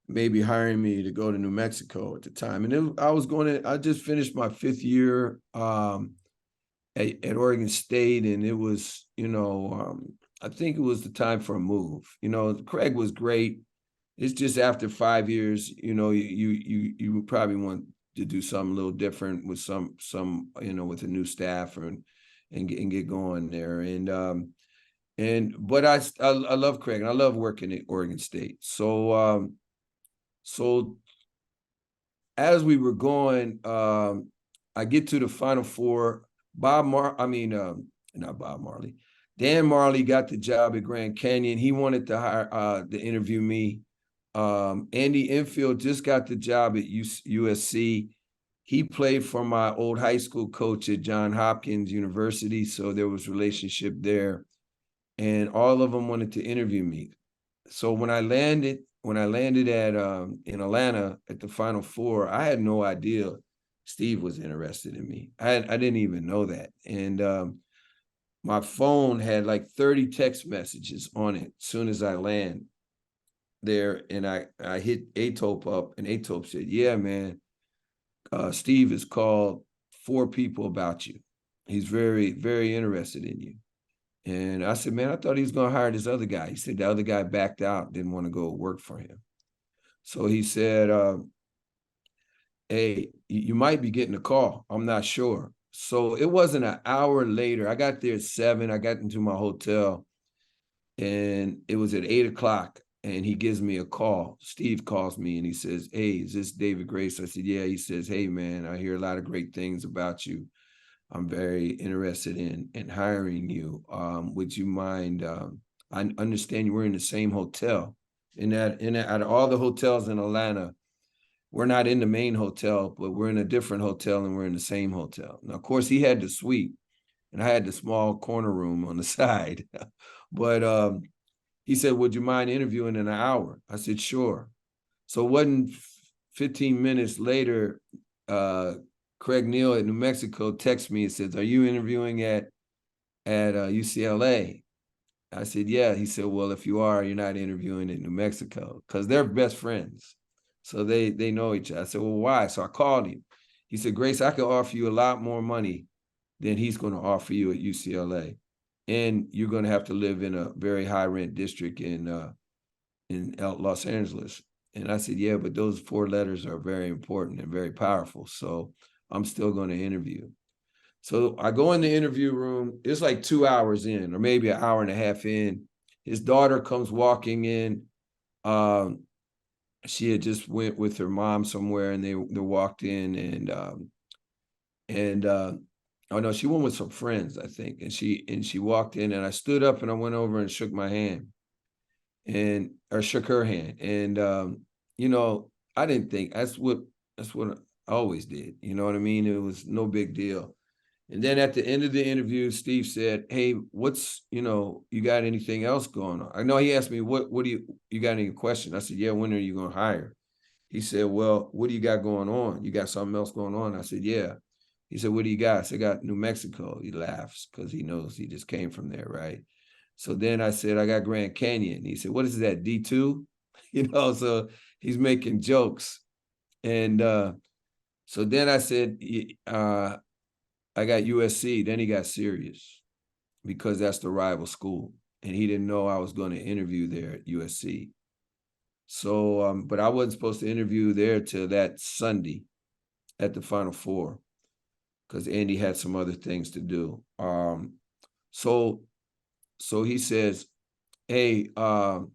maybe hiring me to go to New Mexico at the time. And I just finished my 5th year at Oregon State, and it was, you know, I think it was the time for a move. You know, Craig was great. It's just after 5 years, you know, you probably want to do something a little different with some you know, with a new staff and get going there. But I love Craig, and I love working at Oregon State. So as we were going, I get to the Final Four. Not Bob Marley. Dan Marley got the job at Grand Canyon. He wanted to interview me. Andy Enfield just got the job at USC. He played for my old high school coach at Johns Hopkins University, so there was relationship there. And all of them wanted to interview me. So when I landed at in Atlanta at the Final Four, I had no idea Steve was interested in me. I didn't even know that. And my phone had like 30 text messages on it as soon as I land there. And I hit Atope up, and Atope said, "Yeah, man, Steve has called 4 people about you. He's very, very interested in you." And I said, "Man, I thought he was going to hire this other guy." He said the other guy backed out, didn't want to go work for him. So he said, "Hey, you might be getting a call. I'm not sure." So it wasn't an hour later. I got there at 7. I got into my hotel, and it was at 8 o'clock. And he gives me a call. Steve calls me, and he says, "Hey, is this David Grace?" I said, "Yeah." He says, "Hey, man, I hear a lot of great things about you. I'm very interested in hiring you. Would you mind? I understand you were in the same hotel. Out of all the hotels in Atlanta, we're not in the main hotel, but we're in a different hotel, and we're in the same hotel." Now, of course, he had the suite, and I had the small corner room on the side. But he said, "Would you mind interviewing in an hour?" I said, "Sure." So it wasn't 15 minutes later, Craig Neal at New Mexico texts me and says, "Are you interviewing at UCLA?" I said, "Yeah." He said, "Well, if you are, you're not interviewing in New Mexico," because they're best friends. So they know each other. I said, "Well, why?" So I called him. He said, "Grace, I could offer you a lot more money than he's going to offer you at UCLA. And you're going to have to live in a very high rent district in Los Angeles." And I said, "Yeah, but those 4 letters are very important and very powerful. So I'm still going to interview." So I go in the interview room. It's like 2 hours in, or maybe an hour and a half in. His daughter comes walking in. She had just went with her mom somewhere, and they walked in, and oh no, she went with some friends, I think. And she walked in, and I stood up and I went over and shook my hand, or shook her hand. And you know, I didn't think that's what I always did. You know what I mean? It was no big deal. And then at the end of the interview, Steve said, "Hey, you got anything else going on?" I know he asked me, what do you got any questions? I said, "Yeah, when are you going to hire?" He said, "Well, what do you got going on? You got something else going on?" I said, "Yeah." He said, "What do you got?" I said, "I got New Mexico." He laughs because he knows he just came from there, right? So then I said, "I got Grand Canyon." He said, "What is that, D2?" So he's making jokes. And so then I said, "I got USC." Then he got serious because that's the rival school. And he didn't know I was going to interview there at USC. So, but I wasn't supposed to interview there till that Sunday at the Final Four, because Andy had some other things to do. So he says, "Hey, go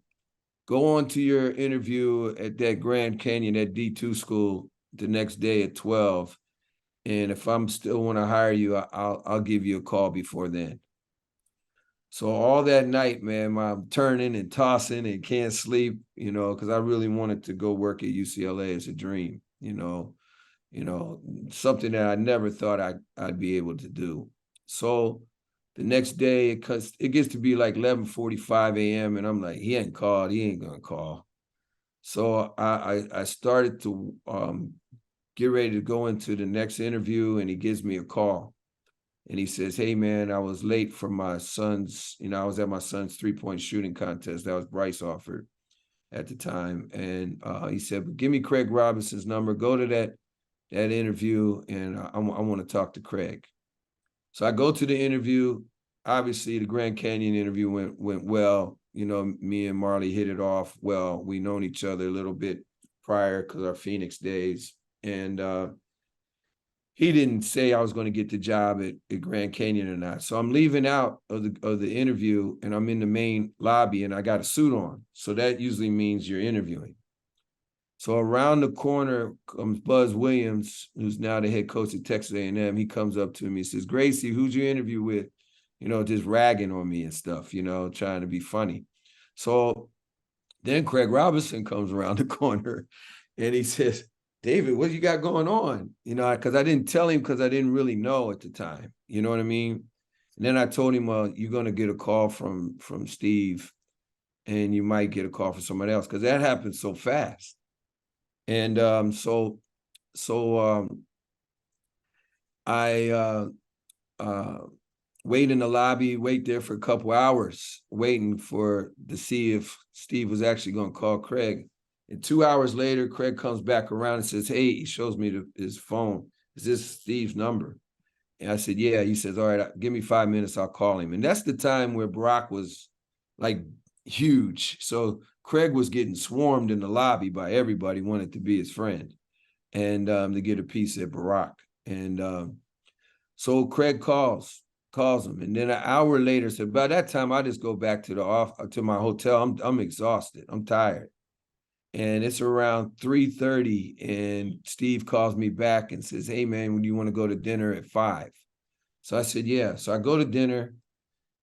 on to your interview at that Grand Canyon, that D2 school, the next day at 12. And if I'm still want to hire you, I'll give you a call before then." So all that night, man, I'm turning and tossing and can't sleep, because I really wanted to go work at UCLA as a dream, something that I never thought I'd be able to do. So the next day, it gets to be like 11:45 a.m. and I'm like, he ain't called, he ain't gonna call. So I started to get ready to go into the next interview, and he gives me a call. And he says, hey, man, I was late for my son's, I was at my son's 3-point shooting contest. That was Bryce offered at the time. And he said, give me Craig Robinson's number. Go to that interview, and I want to talk to Craig. So I go to the interview. Obviously, the Grand Canyon interview went well. Me and Marley hit it off well. We known each other a little bit prior because our Phoenix days. And he didn't say I was going to get the job at Grand Canyon or not. So I'm leaving out of the interview, and I'm in the main lobby, and I got a suit on. So that usually means you're interviewing. So around the corner comes Buzz Williams, who's now the head coach at Texas A&M. He comes up to me and says, Gracie, who's your interview with? Just ragging on me and stuff, trying to be funny. So then Craig Robinson comes around the corner, and he says, David, what you got going on? Because I didn't tell him because I didn't really know at the time. You know what I mean? And then I told him, you're going to get a call from Steve, and you might get a call from somebody else, because that happened so fast. And I wait in the lobby, wait there for a couple hours, waiting to see if Steve was actually going to call Craig. And 2 hours later, Craig comes back around and says, hey, he shows me his phone. Is this Steve's number? And I said, yeah. He says, all right, give me 5 minutes, I'll call him. And that's the time where Barack was like huge. So Craig was getting swarmed in the lobby by everybody wanted to be his friend and to get a piece at Barack. And so Craig calls him. And then an hour later, said, by that time, I just go back to my hotel. I'm exhausted. I'm tired. And it's around 3:30, and Steve calls me back and says, hey, man, would you want to go to dinner at 5? So I said, yeah. So I go to dinner.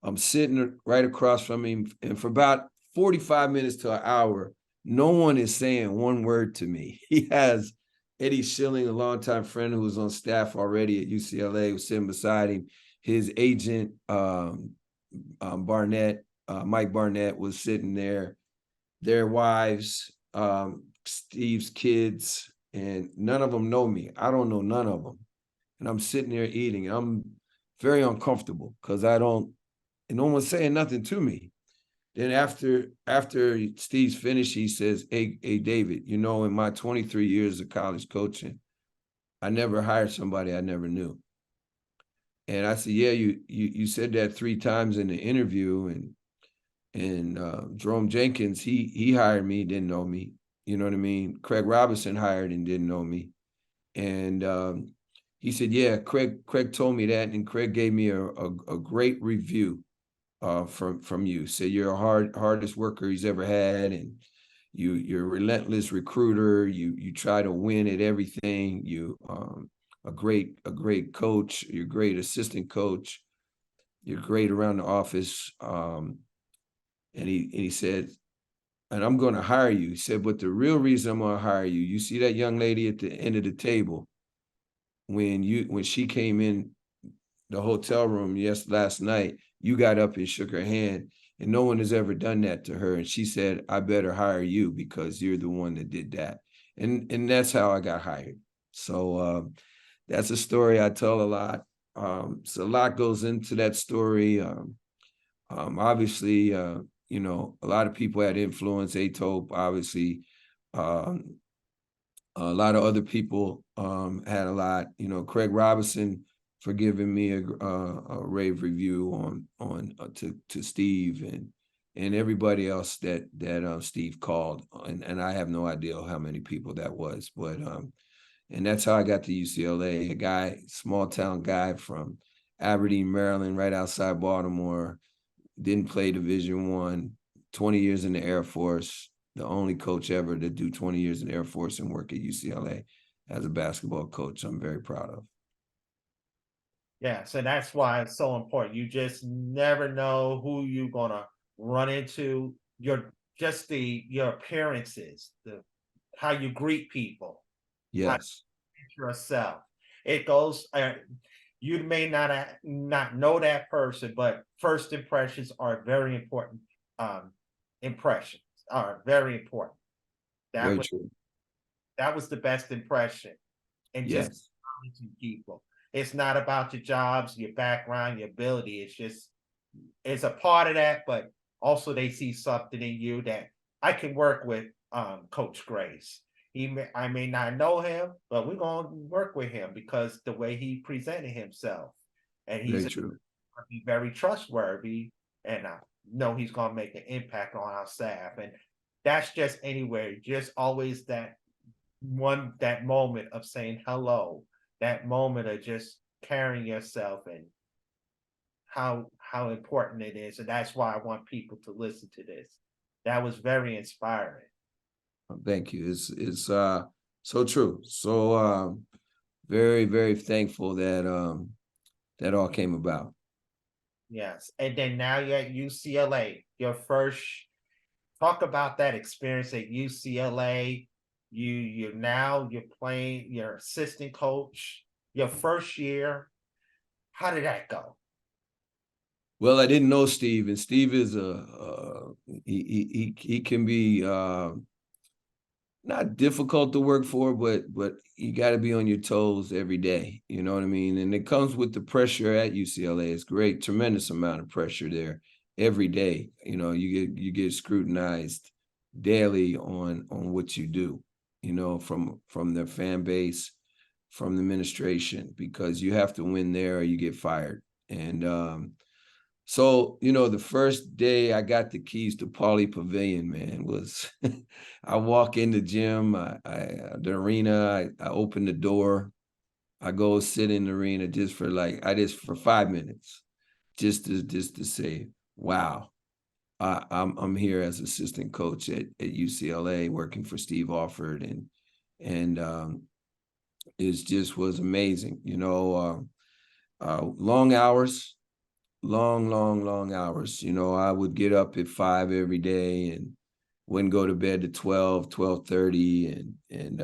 I'm sitting right across from him, and for about 45 minutes to an hour, no one is saying one word to me. He has Eddie Schilling, a longtime friend who was on staff already at UCLA, was sitting beside him. His agent, Barnett, Mike Barnett, was sitting there. Their wives, Steve's kids, and none of them know me. I don't know none of them. And I'm sitting there eating. I'm very uncomfortable because and no one's saying nothing to me. Then after Steve's finished, he says, hey, David, in my 23 years of college coaching, I never hired somebody I never knew. And I said, yeah, you said that 3 times in the interview, and Jerome Jenkins, he hired me, didn't know me. You know what I mean? Craig Robinson hired and didn't know me. And he said, yeah, Craig told me that, and Craig gave me a great review from you. Said you're a hardest worker he's ever had, and you're a relentless recruiter. You try to win at everything. You a great coach. You're a great assistant coach. You're great around the office. And he said, and I'm going to hire you. He said, but the real reason I'm going to hire you, you see that young lady at the end of the table, when she came in the hotel room last night, you got up and shook her hand, and no one has ever done that to her. And she said, I better hire you because you're the one that did that. And that's how I got hired. So that's a story I tell a lot. So a lot goes into that story. Obviously, a lot of people had influence. Atope, obviously, a lot of other people had a lot. Craig Robinson for giving me a rave review to Steve and everybody else that Steve called, and I have no idea how many people that was, but and that's how I got to UCLA. A guy, small town guy from Aberdeen, Maryland, right outside Baltimore. Didn't play Division I, 20 years in the Air Force, the only coach ever to do 20 years in the Air Force and work at UCLA as a basketball coach. I'm very proud of. Yeah, so that's why it's so important. You just never know who you're gonna run into. Your appearances, how you greet people, Yes. yourself. It goes. You may not know that person, but first impressions are very important. Impressions are very important. That Very was true. that was the best impression. And just Yes, encouraging people. It's not about your jobs, your background, your ability. It's a part of that, but also they see something in you that I can work with Coach Grace. I may not know him, but we're gonna work with him because the way he presented himself, and very he's true. be very trustworthy, and I know he's gonna make an impact on our staff. And that's just anywhere, just always that moment of saying hello, that moment of just carrying yourself and how important it is. And that's why I want people to listen to this. That was very inspiring. Thank you. It's so true. So very, very thankful that that all came about. Yes. And then now you're at UCLA. Your first talk about that experience at UCLA. You're playing your assistant coach, your first year. How did that go? Well, I didn't know Steve, and Steve is he can be not difficult to work for, but you got to be on your toes every day. You know what I mean? And it comes with the pressure at UCLA. It's great, tremendous amount of pressure there every day. You know, you get scrutinized daily on what you do. You know, from their fan base, from the administration, because you have to win there or you get fired. And so, you know, the first day I got the keys to Pauley Pavilion, man, was I walk in the gym, the arena, I open the door, I go sit in the arena just for for 5 minutes, just to say, wow, I'm here as assistant coach at UCLA, working for Steve Alford, and it just was amazing, you know, long hours long hours. You know, I would get up at 5 every day and wouldn't go to bed to 12:30, and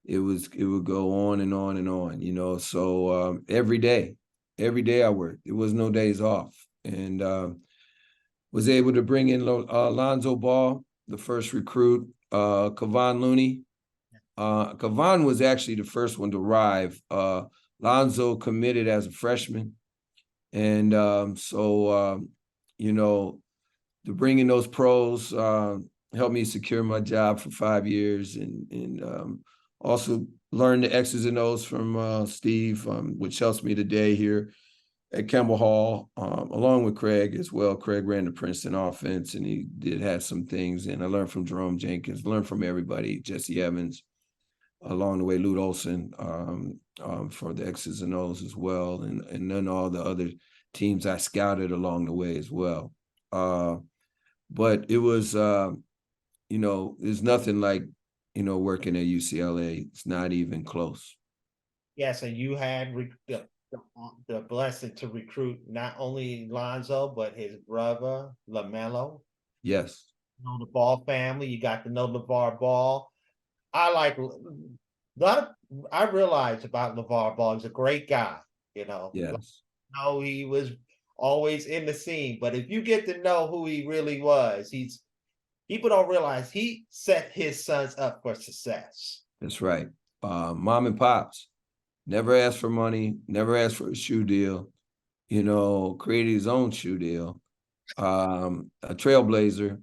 it would go on and on and on, you know. So every day I worked. There was no days off, and was able to bring in Lonzo Ball, the first recruit, Kevon Looney. Kevon was actually the first one to arrive. Lonzo committed as a freshman. And you know, to bring in those pros helped me secure my job for 5 years, and also learn the X's and O's from Steve, which helps me today here at Campbell Hall, along with Craig as well. Craig ran the Princeton offense, and he did have some things. And I learned from Jerome Jenkins, learned from everybody, Jesse Evans, along the way, Lute Olson, for the X's and O's as well, and then all the other teams I scouted along the way as well. But it was, you know, there's nothing like, you know, working at UCLA. It's not even close. Yes, and you had the blessing to recruit not only Lonzo, but his brother, LaMelo. Yes. You know, the Ball family. You got to know LeVar Ball. I like a lot of I realized about LeVar Ball. He's a great guy, you know. Yes. No, he was always in the scene. But if you get to know who he really was, people don't realize he set his sons up for success. That's right. Mom and pops never asked for money, never asked for a shoe deal, you know, created his own shoe deal. A trailblazer.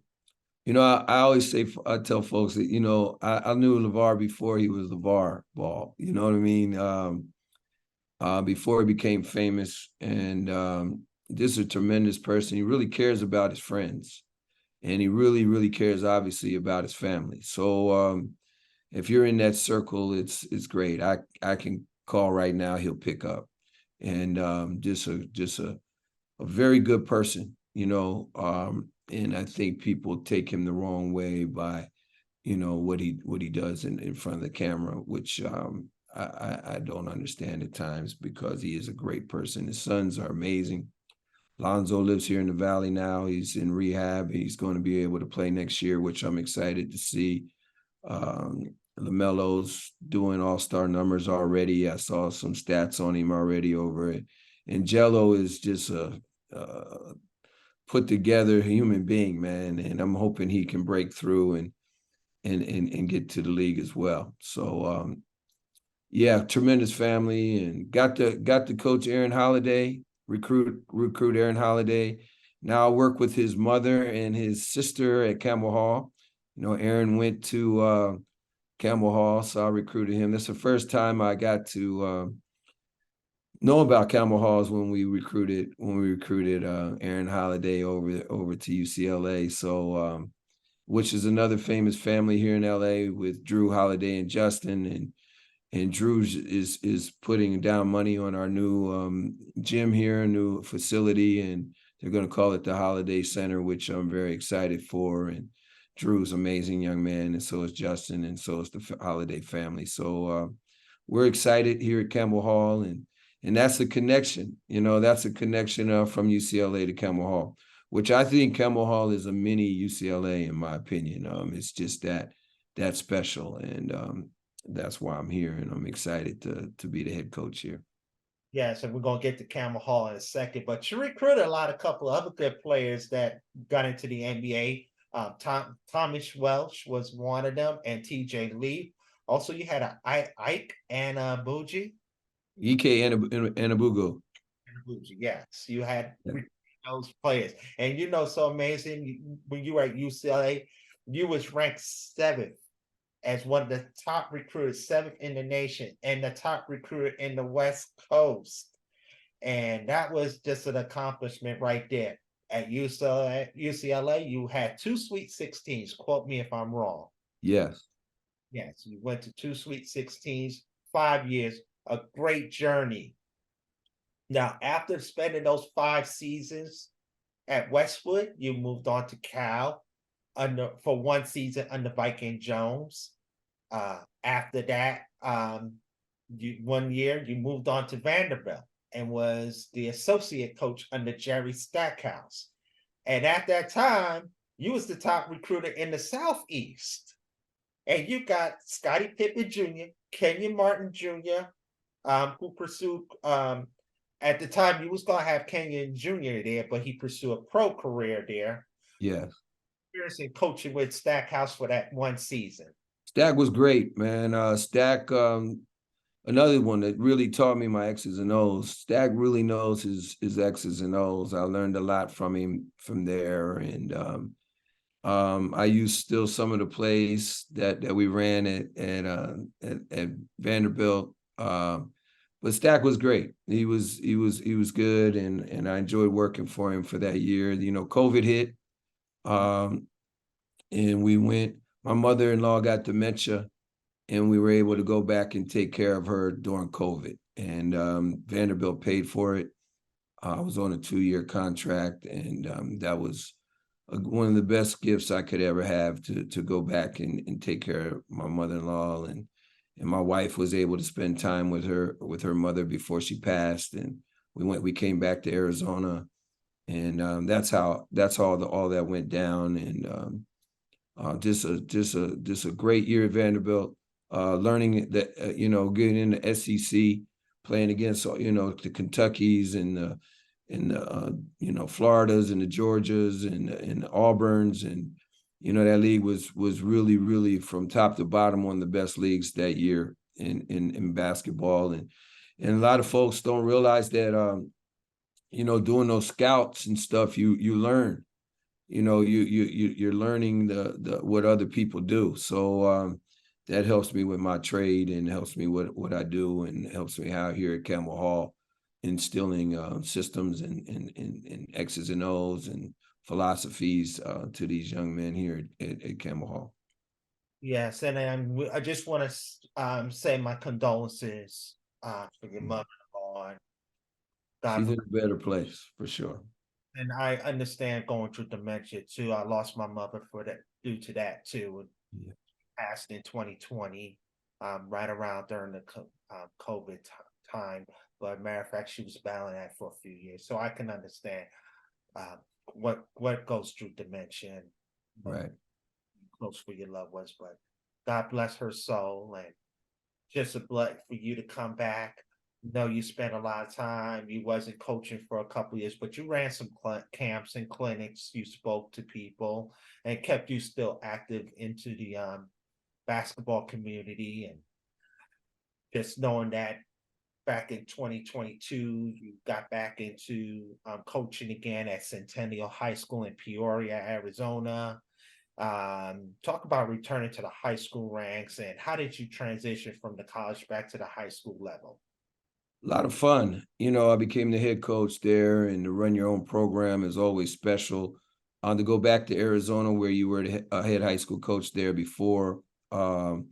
You know, I always say, I tell folks that, you know, I knew LeVar before he was LeVar Ball. You know what I mean? Before he became famous, and just a tremendous person. He really cares about his friends, and he really, really cares, obviously, about his family. So if you're in that circle, it's great. I can call right now; he'll pick up, and just a very good person, you know. And I think people take him the wrong way by, you know, what he does in front of the camera, which I don't understand at times, because he is a great person. His sons are amazing. Lonzo lives here in the Valley now. He's in rehab. He's going to be able to play next year, which I'm excited to see. LaMelo's doing all-star numbers already. I saw some stats on him already over it. And Jello is just a put together human being, man. And I'm hoping he can break through and get to the league as well. So yeah, tremendous family, and got to coach Aaron Holiday, recruit Aaron Holiday. Now I work with his mother and his sister at Campbell Hall. Aaron went to Campbell Hall, so I recruited him. That's the first time I got to know about Campbell Halls when we recruited Aaron Holiday over to UCLA. So which is another famous family here in LA with Drew Holiday and Justin, and Drew is putting down money on our new gym here, a new facility, and they're going to call it the Holiday Center, which I'm very excited for. And Drew's an amazing young man, and so is Justin, and so is the Holiday family. So we're excited here at Campbell Hall, and that's a connection. That's a connection from UCLA to Campbell Hall, which I think Campbell Hall is a mini UCLA in my opinion. It's just that special, and that's why I'm here, and I'm excited to be the head coach here. Yeah, so we're gonna get to Campbell Hall in a second, but you recruited a couple of other good players that got into the NBA. Thomas Welsh was one of them, and TJ Lee. Also, you had Ike and Bougie. EK Anabugo. Yes, you had those players, and so amazing. When you were at UCLA, you was ranked 7th as one of the top recruiters, 7th in the nation, and the top recruiter in the West Coast. And that was just an accomplishment right there. At UCLA, you had 2 Sweet 16s. Quote me if I'm wrong. Yes. Yes, you went to 2 Sweet 16s, 5 years, a great journey. Now, after spending those 5 seasons at Westwood, you moved on to Cal for 1 season under Viking Jones. After that, 1 year, you moved on to Vanderbilt and was the associate coach under Jerry Stackhouse. And at that time, you was the top recruiter in the Southeast. And you got Scottie Pippen Jr., Kenyon Martin Jr., who pursued, at the time, you was going to have Kenyon Jr. there, but he pursued a pro career there. Yes. In coaching with Stackhouse for that 1 season. Stack was great, man. Stack, another one that really taught me my X's and O's. Stack really knows his X's and O's. I learned a lot from him from there, and I used still some of the plays that we ran at Vanderbilt. But Stack was great. He was good, and I enjoyed working for him for that year. COVID hit. And we went, my mother-in-law got dementia, and we were able to go back and take care of her during COVID. And Vanderbilt paid for it. I was on a 2-year contract, and that was one of the best gifts I could ever have, to go back and take care of my mother-in-law. And my wife was able to spend time with her mother before she passed. And we came back to Arizona. And that's all that went down, and just a great year at Vanderbilt. Learning that getting in the SEC, playing against the Kentuckys and the Floridas and the Georgias and the Auburns, and that league was really from top to bottom one of the best leagues that year in basketball, and a lot of folks don't realize that. Doing those scouts and stuff, you learn, you're learning the what other people do. So that helps me with my trade, and helps me with what I do, and helps me out here at Campbell Hall, instilling systems and X's and O's and philosophies to these young men here at Campbell Hall. Yes, and I just want to say my condolences for your mother-in-law. She's in a better place for sure. And I understand going through dementia too. I lost my mother due to that too. Yeah. Passed in 2020, right around during the COVID time. But matter of fact, she was battling that for a few years, so I can understand what goes through dementia. And, right. Close for your loved ones, but God bless her soul, and just a blessing for you to come back. know you spent a lot of time. You wasn't coaching for a couple years, but you ran some camps and clinics. You spoke to people and kept you still active into the basketball community. And just knowing that back in 2022, you got back into coaching again at Centennial High School in Peoria, Arizona. Talk about returning to the high school ranks, and how did you transition from the college back to the high school level? A lot of fun. I became the head coach there, and to run your own program is always special. To go back to Arizona, where you were a head high school coach there before, so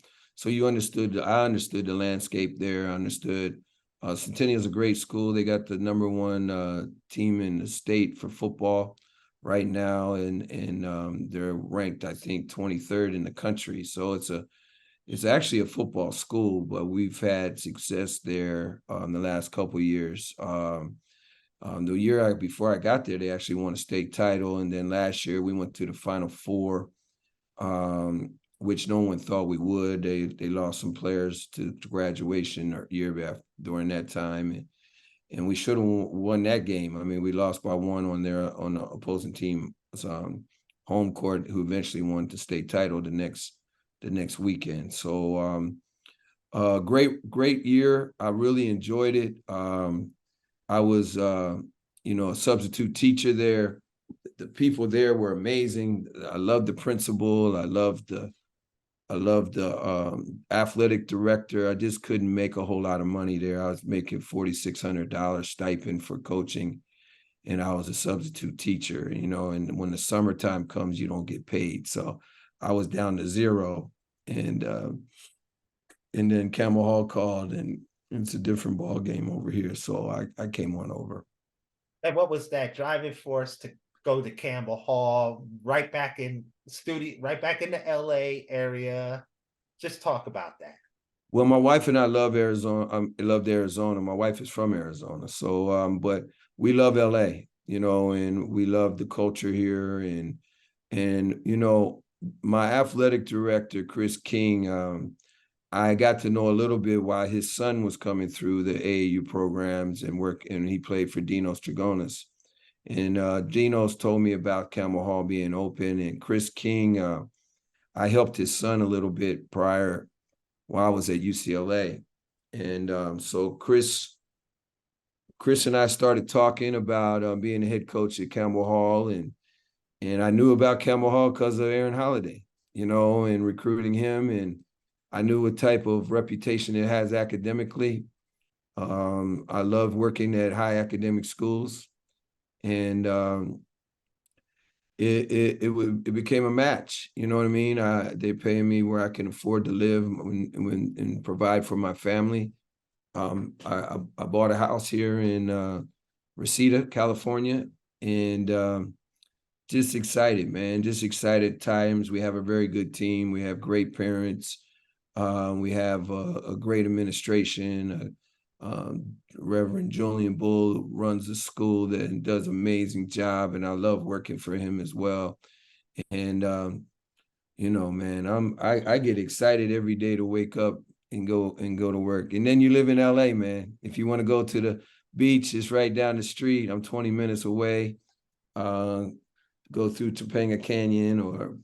I understood the landscape there. I understood Centennial's a great school. They got the #1 team in the state for football right now, and they're ranked, I think, 23rd in the country. So it's actually a football school, but we've had success there the last couple of years. The year before I got there, they actually won a state title, and then last year we went to the Final Four, which no one thought we would. They lost some players to graduation or year after during that time, and we should have won that game. I mean, we lost by one on the opposing team home court, who eventually won the state title the next weekend. So great year. I really enjoyed it. I was a substitute teacher there. The people there were amazing. I loved the principal. I loved the athletic director. I just couldn't make a whole lot of money there. I was making $4,600 stipend for coaching, and I was a substitute teacher, and when the summertime comes, you don't get paid. So I was down to zero, and then Campbell Hall called, and it's a different ball game over here. So I came on over. And what was that driving force to go to Campbell Hall, right back in right back in the LA area? Just talk about that. Well, my wife and I love Arizona. I loved Arizona. My wife is from Arizona, so but we love LA, and we love the culture here, and my athletic director, Chris King. I got to know a little bit while his son was coming through the AAU programs and he played for Dinos Dragonas. And Dinos told me about Campbell Hall being open, and Chris King. I helped his son a little bit prior while I was at UCLA, and so Chris and I started talking about being a head coach at Campbell Hall, and I knew about Campbell Hall because of Aaron Holiday, and recruiting him, and I knew what type of reputation it has academically. I loved working at high academic schools, and it became a match. You know what I mean? They paying me where I can afford to live and provide for my family. I bought a house here in Reseda, California, and just excited, man. Just excited times. We have a very good team. We have great parents. We have a great administration. Reverend Julian Bull runs the school that does an amazing job, and I love working for him as well. And man, I get excited every day to wake up and go to work. And then you live in LA, man. If you want to go to the beach, it's right down the street. I'm 20 minutes away. Go through Topanga Canyon or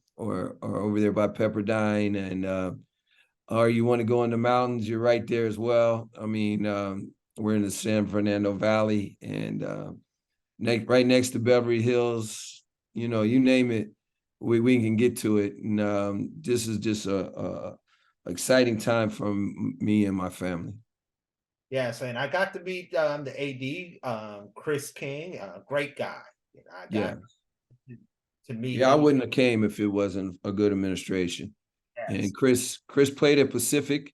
over there by Pepperdine, and or you want to go in the mountains, you're right there as well. I mean, we're in the San Fernando Valley, and right next to Beverly Hills. You name it, we can get to it. And this is just a exciting time for me and my family. Yes, and I got to meet the AD, Chris King, great guy. I got to meet I him. wouldn't have came if it wasn't a good administration. Yes. And Chris played at Pacific.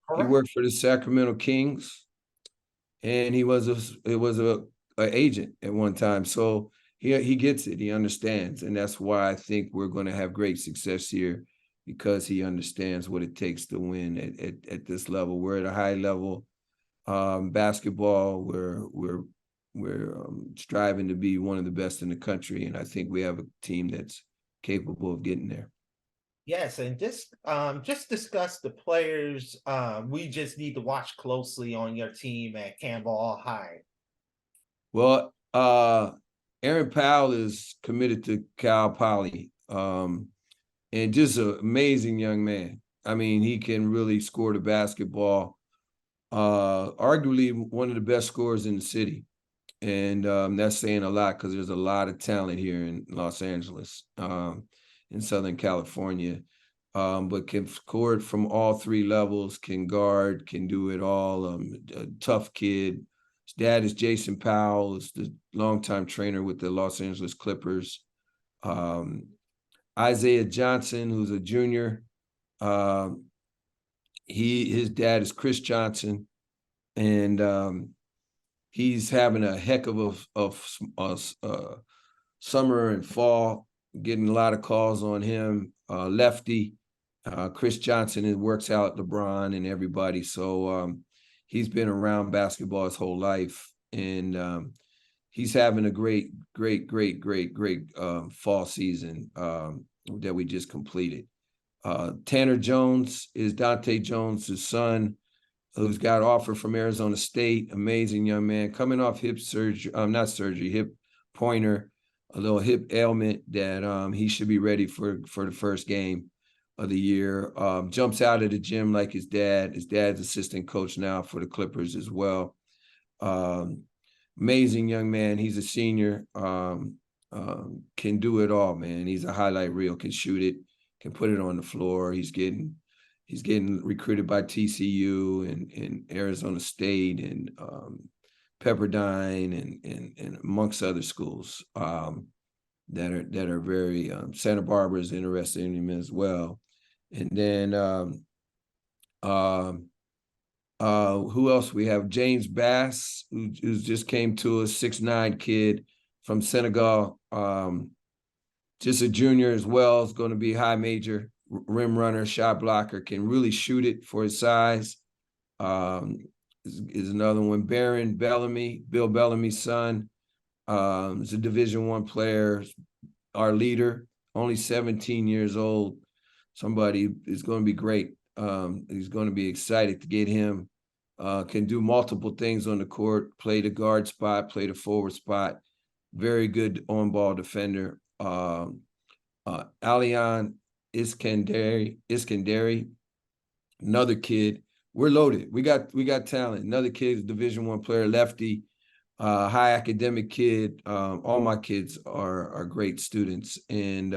Correct. He worked for the Sacramento Kings, and he was a agent at one time. So he gets it. He understands, and that's why I think we're going to have great success here, because he understands what it takes to win at this level. We're at a high level basketball. We're striving to be one of the best in the country, and I think we have a team that's capable of getting there. Yes, and just discuss the players we just need to watch closely on your team at Campbell High. Well, Aaron Powell is committed to Cal Poly, and just an amazing young man. I mean, he can really score the basketball. Arguably one of the best scorers in the city. And that's saying a lot because there's a lot of talent here in Los Angeles, in Southern California, but can score it from all three levels, can guard, can do it all. A tough kid. His dad is Jason Powell, is the longtime trainer with the Los Angeles Clippers. Isaiah Johnson, who's a junior, his dad is Chris Johnson, and he's having a heck of a summer and fall, getting a lot of calls on him. Lefty, Chris Johnson works out LeBron and everybody. So he's been around basketball his whole life. And he's having a great fall season that we just completed. Tanner Jones is Dante Jones' son, who's got an offer from Arizona State. Amazing young man, coming off hip pointer, a little hip ailment that he should be ready for the first game of the year. Jumps out of the gym like his dad. His dad's assistant coach now for the Clippers as well. Amazing young man. He's a senior. Can do it all, man. He's a highlight reel. Can shoot it. Can put it on the floor. He's getting recruited by TCU and Arizona State and Pepperdine and amongst other schools that are very Santa Barbara is interested in him as well. And then who else? We have James Bass, who's just came to us, 6'9" kid from Senegal. Just a junior as well. Is going to be high major, rim runner, shot blocker, can really shoot it for his size. Is another one. Baron Bellamy, Bill Bellamy's son, is a Division I player, our leader, only 17 years old. Somebody is going to be great. He's going to be excited to get him. Can do multiple things on the court, play the guard spot, play the forward spot. Very good on-ball defender. Alian Iskandari, another kid. We're loaded. We got talent. Another kid, Division I player, lefty, high academic kid. All my kids are great students, and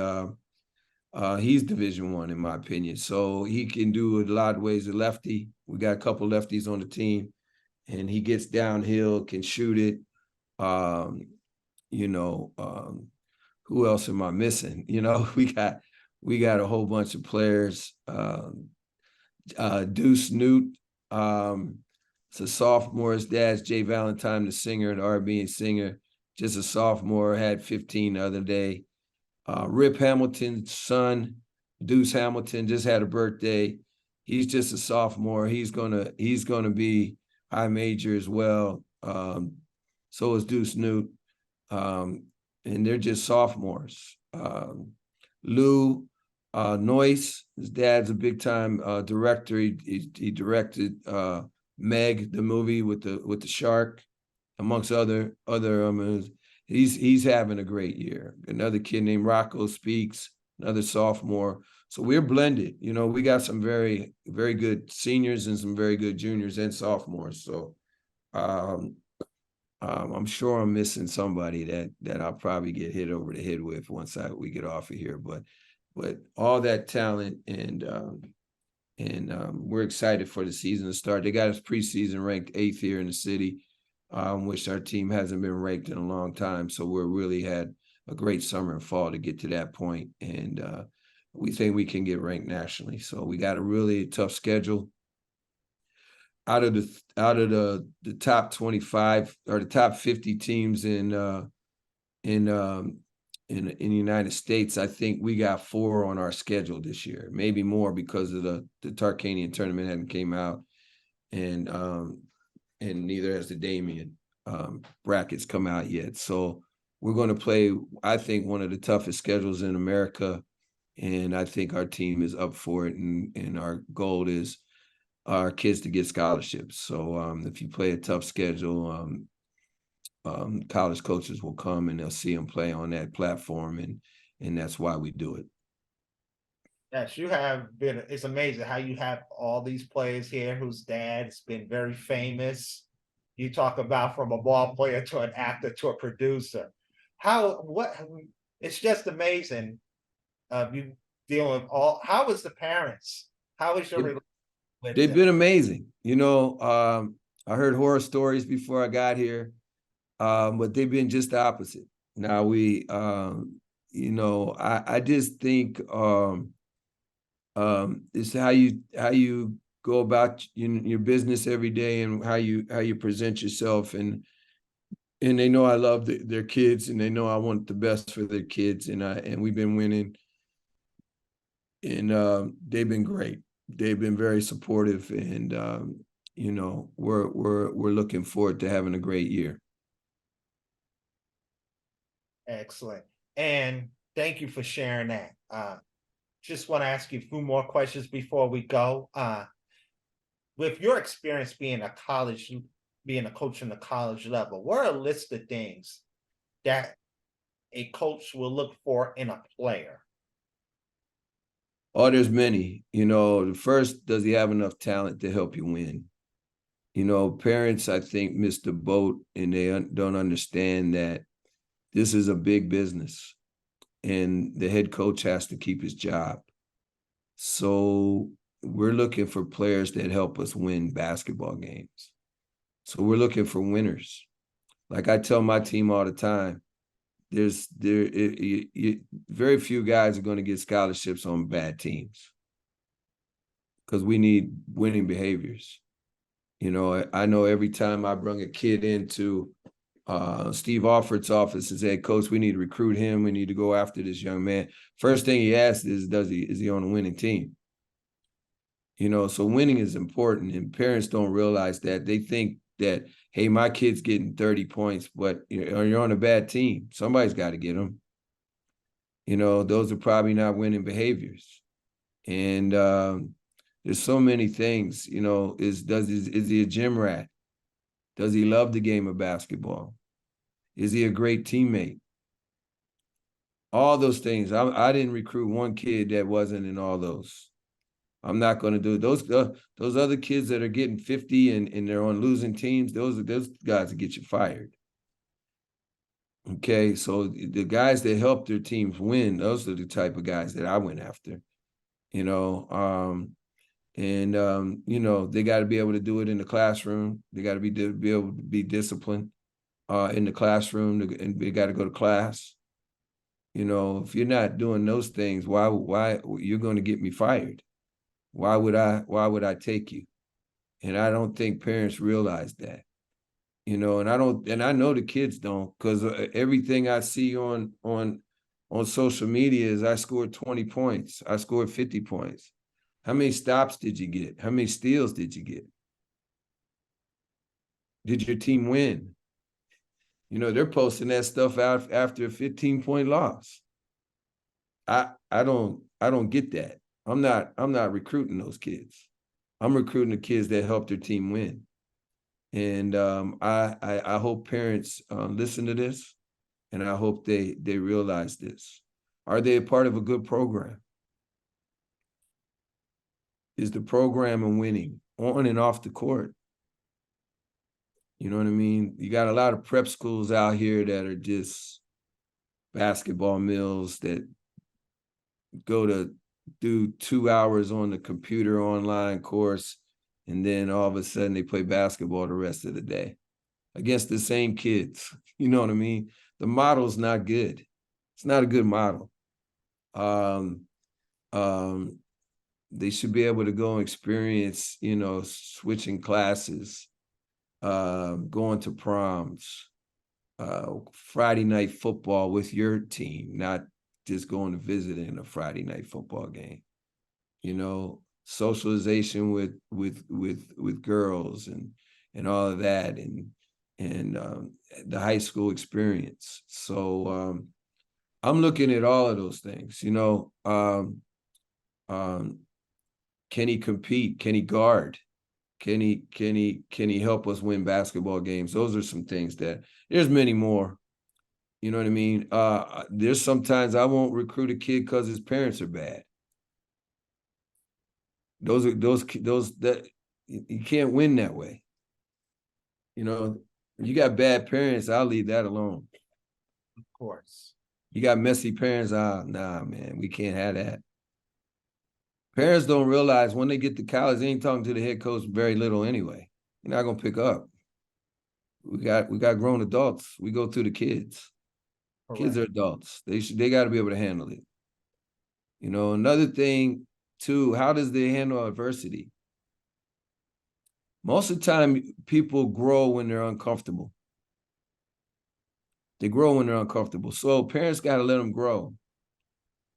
he's Division I in my opinion. So he can do it a lot of ways. A lefty. We got a couple lefties on the team, and he gets downhill, can shoot it. Who else am I missing? We got a whole bunch of players. Deuce Newt, it's a sophomore. His dad's Jay Valentine, the singer, the R&B singer. Just a sophomore, had 15 the other day. Rip Hamilton's son, Deuce Hamilton, just had a birthday. He's just a sophomore. He's gonna be high major as well. So is Deuce Newt. And they're just sophomores. Lou Noyce, his dad's a big-time director. He directed Meg, the movie with the shark, amongst other. He's having a great year. Another kid named Rocco Speaks, another sophomore. So we're blended. We got some very, very good seniors and some very good juniors and sophomores. So I'm sure I'm missing somebody that I'll probably get hit over the head with once we get off of here. But all that talent and we're excited for the season to start. They got us preseason ranked 8th here in the city, which our team hasn't been ranked in a long time. So we're really had a great summer and fall to get to that point, and we think we can get ranked nationally. So we got a really tough schedule. Out of the top 25 or the top 50 teams in the United States, I think we got 4 on our schedule this year, maybe more because of the Tarkanian tournament hadn't came out, and neither has the Damien brackets come out yet. So we're going to play, I think, one of the toughest schedules in America. And I think our team is up for it. And our goal is our kids to get scholarships. So if you play a tough schedule, college coaches will come and they'll see them play on that platform. And that's why we do it. Yes, you have been. It's amazing how you have all these players here whose dad has been very famous. You talk about from a ball player to an actor to a producer. What? It's just amazing. You dealing with all. How was the parents? How was your relationship with They've them? been amazing. I heard horror stories before I got here, but they've been just the opposite. Now I just think it's how you go about your business every day and how you present yourself, and they know I love their kids, and they know I want the best for their kids, and we've been winning, and they've been great. They've been very supportive, and we're looking forward to having a great year. Excellent. And thank you for sharing that. Just want to ask you a few more questions before we go. With your experience being a coach in the college level, what are a list of things that a coach will look for in a player? Oh, there's many. The first, does he have enough talent to help you win? Parents, I think, miss the boat, and they don't understand that this is a big business, and the head coach has to keep his job. So we're looking for players that help us win basketball games. So we're looking for winners. Like I tell my team all the time, very few guys are going to get scholarships on bad teams, because we need winning behaviors. I know every time I bring a kid into Steve Alford's office and say, Coach, we need to recruit him. We need to go after this young man. First thing he asks is he on a winning team? So winning is important, and parents don't realize that. They think that, hey, my kid's getting 30 points, but you're on a bad team. Somebody's got to get them. Those are probably not winning behaviors. And there's so many things. Is he a gym rat? Does he love the game of basketball? Is he a great teammate? All those things. I didn't recruit one kid that wasn't in all those. I'm not going to do it. Those other kids that are getting 50 and they're on losing teams, those guys that get you fired. Okay, so the guys that help their teams win, those are the type of guys that I went after. They got to be able to do it in the classroom. They got to be able to be disciplined in the classroom, and they got to go to class. If you're not doing those things, why you're going to get me fired? Why would I take you? And I don't think parents realize that. And I know the kids don't, because everything I see on social media is I scored 20 points. I scored 50 points. How many stops did you get? How many steals did you get? Did your team win? They're posting that stuff out after a 15-point loss. I don't get that. I'm not recruiting those kids. I'm recruiting the kids that help their team win. And I hope parents listen to this, and I hope they realize this. Are they a part of a good program? Is the program a winning on and off the court? You know what I mean? You got a lot of prep schools out here that are just basketball mills that go to do 2 hours on the computer online course, and then all of a sudden they play basketball the rest of the day against the same kids. You know what I mean? The model's not good. It's not a good model. They should be able to go and experience, switching classes, going to proms, Friday night football with your team, not just going to visit in a Friday night football game. Socialization with girls and all of that, and the high school experience. So I'm looking at all of those things, can he compete? Can he guard? Can he help us win basketball games? Those are some things that there's many more. You know what I mean? There's sometimes I won't recruit a kid because his parents are bad. Those that you can't win that way. You got bad parents, I'll leave that alone. Of course. You got messy parents, nah, man, we can't have that. Parents don't realize when they get to college, they ain't talking to the head coach very little anyway. You're not gonna pick up. We got grown adults. We go through the kids. Correct. Kids are adults. They got to be able to handle it. Another thing too, how does they handle adversity? Most of the time, people grow when they're uncomfortable. They grow when they're uncomfortable. So parents got to let them grow.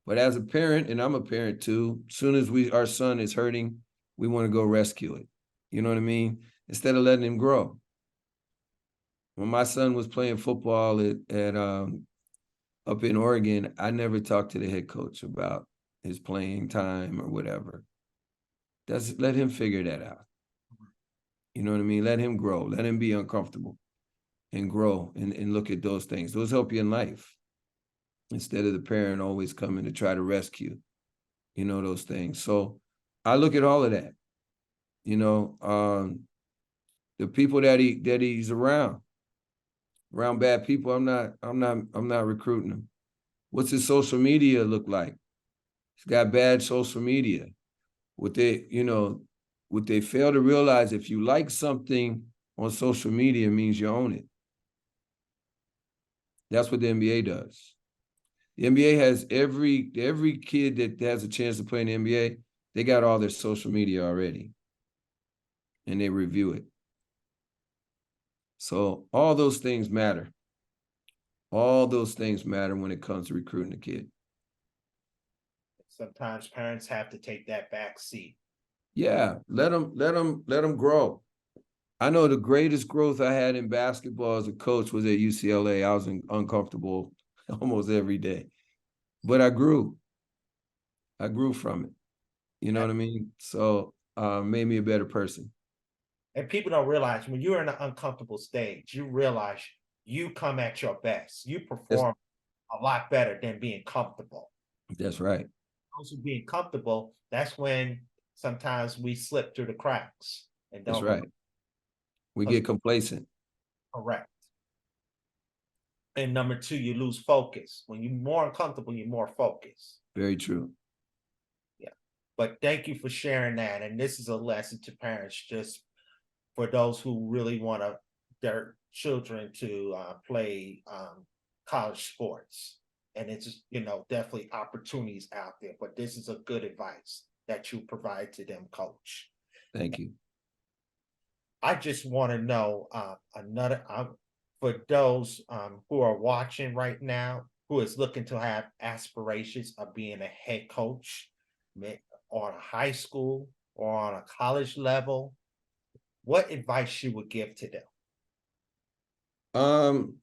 But as a parent, and I'm a parent too, as soon as our son is hurting, we want to go rescue it. You know what I mean? Instead of letting him grow. When my son was playing football at up in Oregon, I never talked to the head coach about his playing time or whatever. Let him figure that out. You know what I mean? Let him grow. Let him be uncomfortable and grow and look at those things. Those help you in life. Instead of the parent always coming to try to rescue, those things. So I look at all of that. The people that he's around bad people, I'm not recruiting them. What's his social media look like? He's got bad social media. What they fail to realize, if you like something on social media, means you own it. That's what the NBA does. The NBA has every kid that has a chance to play in the NBA, they got all their social media already. And they review it. So all those things matter. All those things matter when it comes to recruiting a kid. Sometimes parents have to take that back seat. Yeah, let them grow. I know the greatest growth I had in basketball as a coach was at UCLA. I was uncomfortable almost every day, but I grew. I grew from it. You know what I mean? So made me a better person. And people don't realize when you're in an uncomfortable stage, you realize you come at your best. You perform a lot better than being comfortable. That's right. Also being comfortable, that's when sometimes we slip through the cracks. And that's right. We get complacent. Correct. And number two, you lose focus. When you're more uncomfortable, you're more focused. Very true. Yeah. But thank you for sharing that. And this is a lesson to parents, just for those who really want their children to play college sports. And it's, definitely opportunities out there. But this is a good advice that you provide to them, Coach. Thank you. I just want to know for those who are watching right now, who is looking to have aspirations of being a head coach on a high school or on a college level, what advice you would give to them?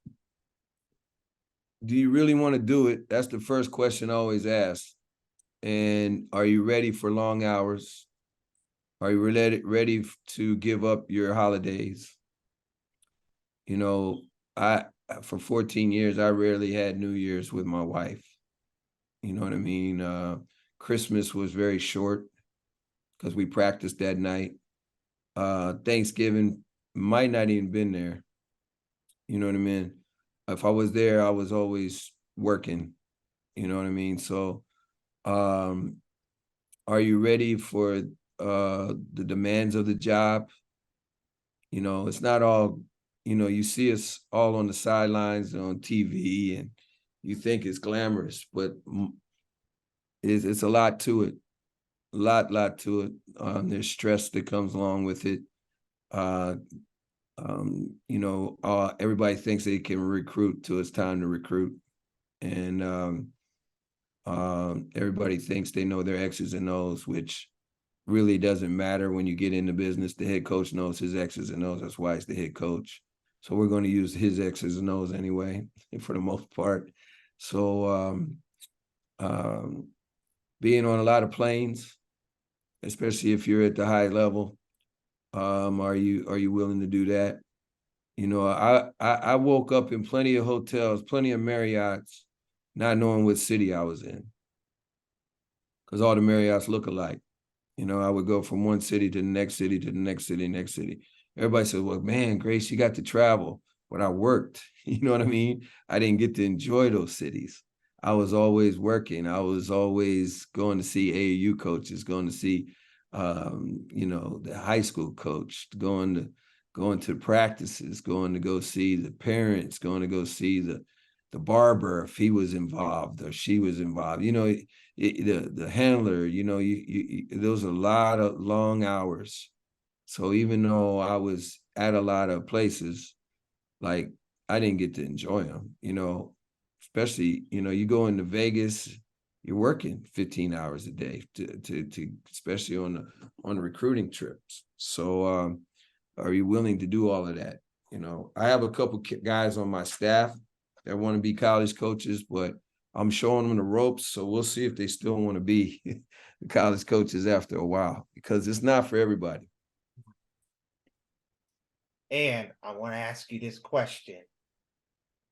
Do you really want to do it? That's the first question I always ask. And are you ready for long hours? Are you ready to give up your holidays? For 14 years, I rarely had New Year's with my wife. You know what I mean? Christmas was very short because we practiced that night. Thanksgiving might not even been there. You know what I mean? If I was there, I was always working. You know what I mean? So are you ready for the demands of the job? It's not all, you see us all on the sidelines on TV and you think it's glamorous, but it's a lot to it. A lot to it. There's stress that comes along with it. Everybody thinks they can recruit till it's time to recruit. And everybody thinks they know their X's and O's, which really doesn't matter when you get into business. The head coach knows his X's and O's. That's why he's the head coach. So we're going to use his X's and O's anyway, for the most part. So being on a lot of planes, especially if you're at the high level, are you willing to do that? You know, I woke up in plenty of hotels, plenty of Marriotts, not knowing what city I was in, because all the Marriotts look alike. You know, I would go from one city to the next city to the next city, next city. Everybody says, well, man, Grace, you got to travel. But I worked, you know what I mean? I didn't get to enjoy those cities. I was always working. I was always going to see AAU coaches, going to see, you know, the high school coach, going to practices, going to go see the parents, going to go see the barber if he was involved or she was involved. You know, the handler, you know, there was a lot of long hours. So even though I was at a lot of places, like I didn't get to enjoy them, you know, especially, you know, you go into Vegas, you're working 15 hours a day to especially on the recruiting trips. So are you willing to do all of that? You know, I have a couple guys on my staff that want to be college coaches, but I'm showing them the ropes. So we'll see if they still want to be the college coaches after a while, because it's not for everybody. And I want to ask you this question.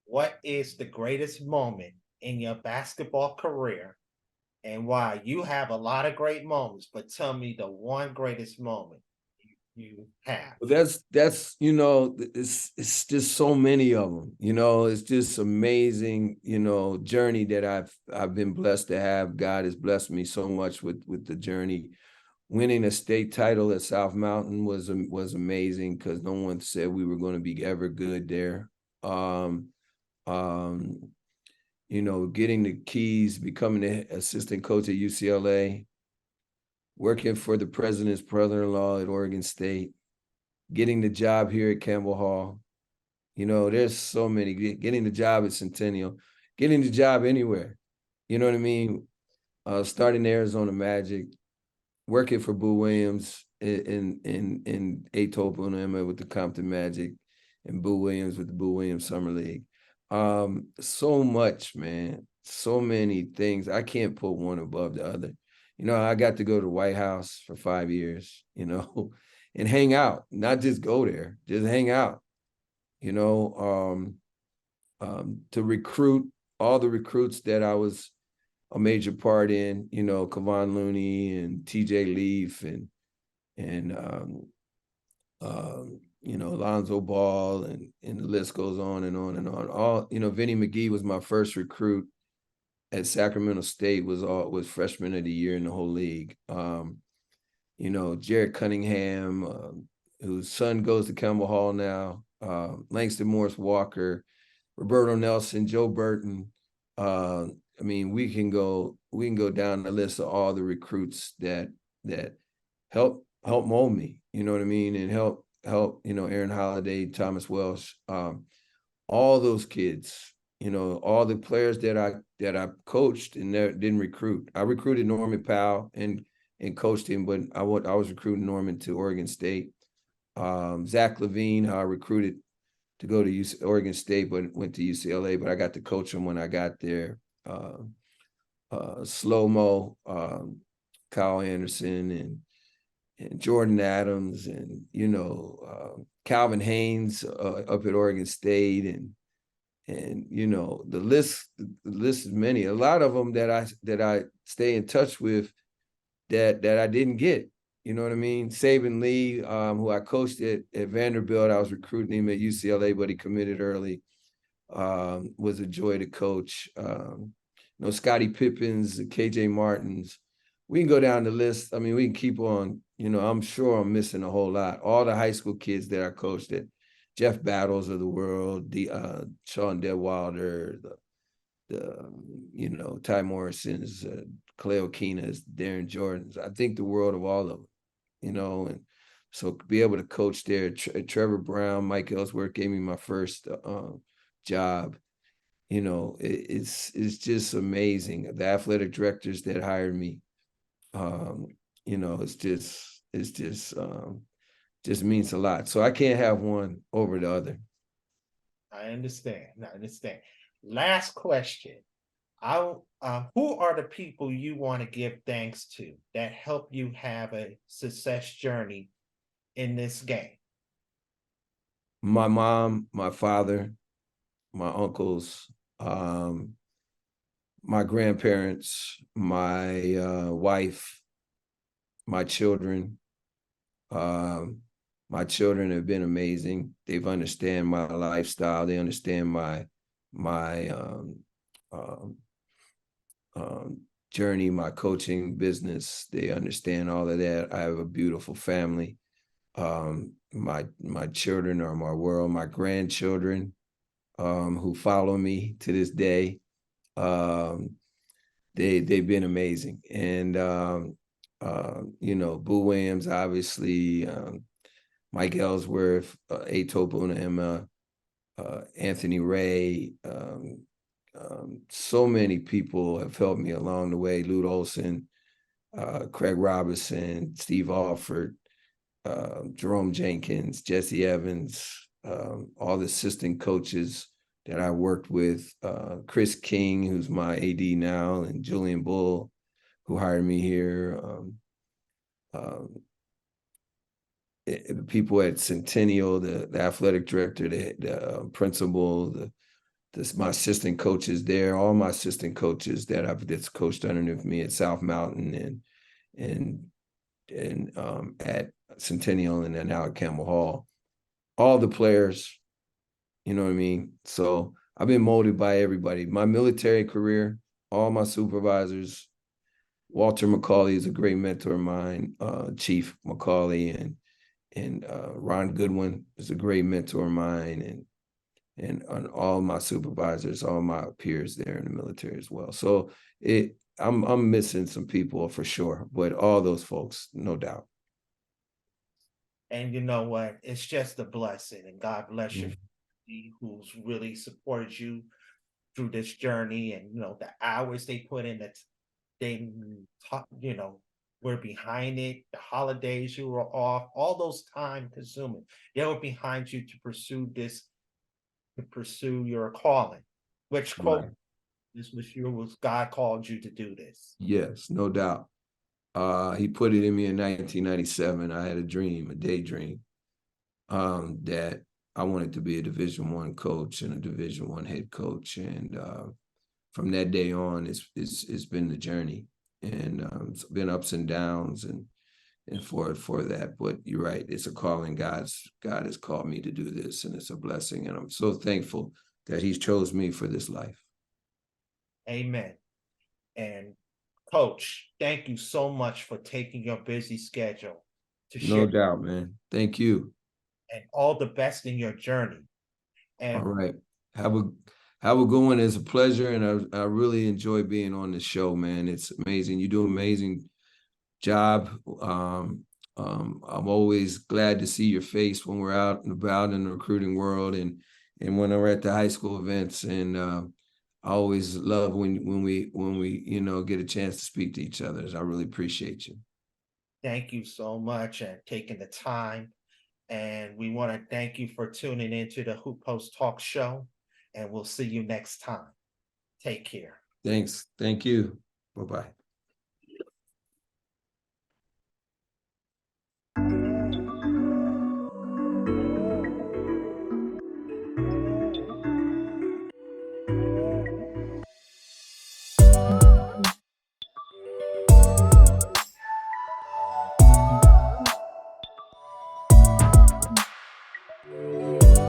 What is the greatest moment in your basketball career and why? You have a lot of great moments, but tell me the one greatest moment you have. Well, that's you know, it's just so many of them. You know, it's just amazing, you know, journey that I've been blessed to have. God has blessed me so much with the journey. Winning a state title at South Mountain was amazing, because no one said we were going to be ever good there. Um, um, you know, getting the keys, becoming the assistant coach at UCLA, working for the president's brother-in-law at Oregon State, getting the job here at Campbell Hall. You know, there's so many, getting the job at Centennial, getting the job anywhere. You know what I mean? Starting the Arizona Magic, working for Boo Williams in Atopa with the Compton Magic, and Boo Williams with the Boo Williams Summer League. So much, man. So many things. I can't put one above the other. You know, I got to go to the White House for 5 years, you know, and hang out, not just go there, just hang out, you know, to recruit all the recruits that I was a major part in, you know, Kevon Looney and TJ Leaf and you know, Alonzo Ball, and the list goes on and on and on. All, you know, Vinny McGee was my first recruit at Sacramento State, was freshman of the year in the whole league. You know, Jared Cunningham, whose son goes to Campbell Hall now, Langston Morris Walker, Roberto Nelson, Joe Burton. I mean, we can go down the list of all the recruits that help mold me, you know what I mean, and help, you know, Aaron Holiday, Thomas Welsh, all those kids, you know, all the players that I coached and didn't recruit. I recruited Norman Powell and coached him, but I was recruiting Norman to Oregon State. Zach Levine, I recruited to go to Oregon State, but went to UCLA, but I got to coach him when I got there. Slow-mo, Kyle Anderson, and Jordan Adams, and, you know, Calvin Haynes up at Oregon State, and you know, the list is many. A lot of them that I stay in touch with that I didn't get. You know what I mean? Saban Lee, who I coached at Vanderbilt, I was recruiting him at UCLA, but he committed early. Was a joy to coach. You know, Scottie Pippins, KJ Martins. We can go down the list. I mean, we can keep on. You know, I'm sure I'm missing a whole lot. All the high school kids that I coached at, Jeff Battles of the world, Sean Deadwilder, the you know, Ty Morrison's, Clay O'Kena's, Darren Jordan's. I think the world of all of them, you know, and so to be able to coach there. Trevor Browne, Mike Ellsworth gave me my first job. You know, it's just amazing. The athletic directors that hired me, you know, it's just means a lot. So I can't have one over the other. I understand. Last question. Who are the people you want to give thanks to that help you have a success journey in this game? My mom, my father, my uncles, um, my grandparents, my wife, my children. Um, my children have been amazing. They've understand my lifestyle. They understand my um, journey, my coaching business. They understand all of that. I have a beautiful family. My children are my world. My grandchildren, who follow me to this day, um, they've been amazing. And Boo Williams, obviously, Mike Ellsworth, Ato Emma, Anthony Ray. So many people have helped me along the way. Lute Olson, Craig Robinson, Steve Alford, Jerome Jenkins, Jesse Evans, all the assistant coaches that I worked with, Chris King, who's my AD now, and Julian Bull, who hired me here. The people at Centennial, the athletic director, the principal, my assistant coaches there, all my assistant coaches that's coached underneath me at South Mountain and at Centennial and then now at Campbell Hall. All the players, you know what I mean? So I've been molded by everybody. My military career, all my supervisors. Walter McCauley is a great mentor of mine, Chief McCauley, and Ron Goodwin is a great mentor of mine, and all my supervisors, all my peers there in the military as well. So I'm missing some people for sure, but all those folks, no doubt. And you know what? It's just a blessing, and God bless your Mm. family who's really supported you through this journey, and the hours they put in, that they talk, were behind it. The holidays you were off, all those time consuming, they were behind you to pursue your calling, which quote Right. this was God called you to do this. Yes, no doubt. He put it in me in 1997. I had a dream, a daydream, that I wanted to be a Division I coach and a Division I head coach. And from that day on, it's been the journey, and it's been ups and downs and for that. But you're right, it's a calling. God has called me to do this, and it's a blessing. And I'm so thankful that He's chose me for this life. Amen. And Coach, thank you so much for taking your busy schedule to No share, doubt, man. Thank you. and all the best in your journey. All And right. Have a have a good one. It's a pleasure, and I really enjoy being on the show, man. It's amazing. You do an amazing job. I'm always glad to see your face when we're out and about in the recruiting world, and when we're at the high school events. And I always love when we get a chance to speak to each other. I really appreciate you. thank you so much and taking the time. And we want to thank you for tuning into the Hoop Post Talk Show. And we'll see you next time. Take care. Thanks. Thank you. Bye-bye.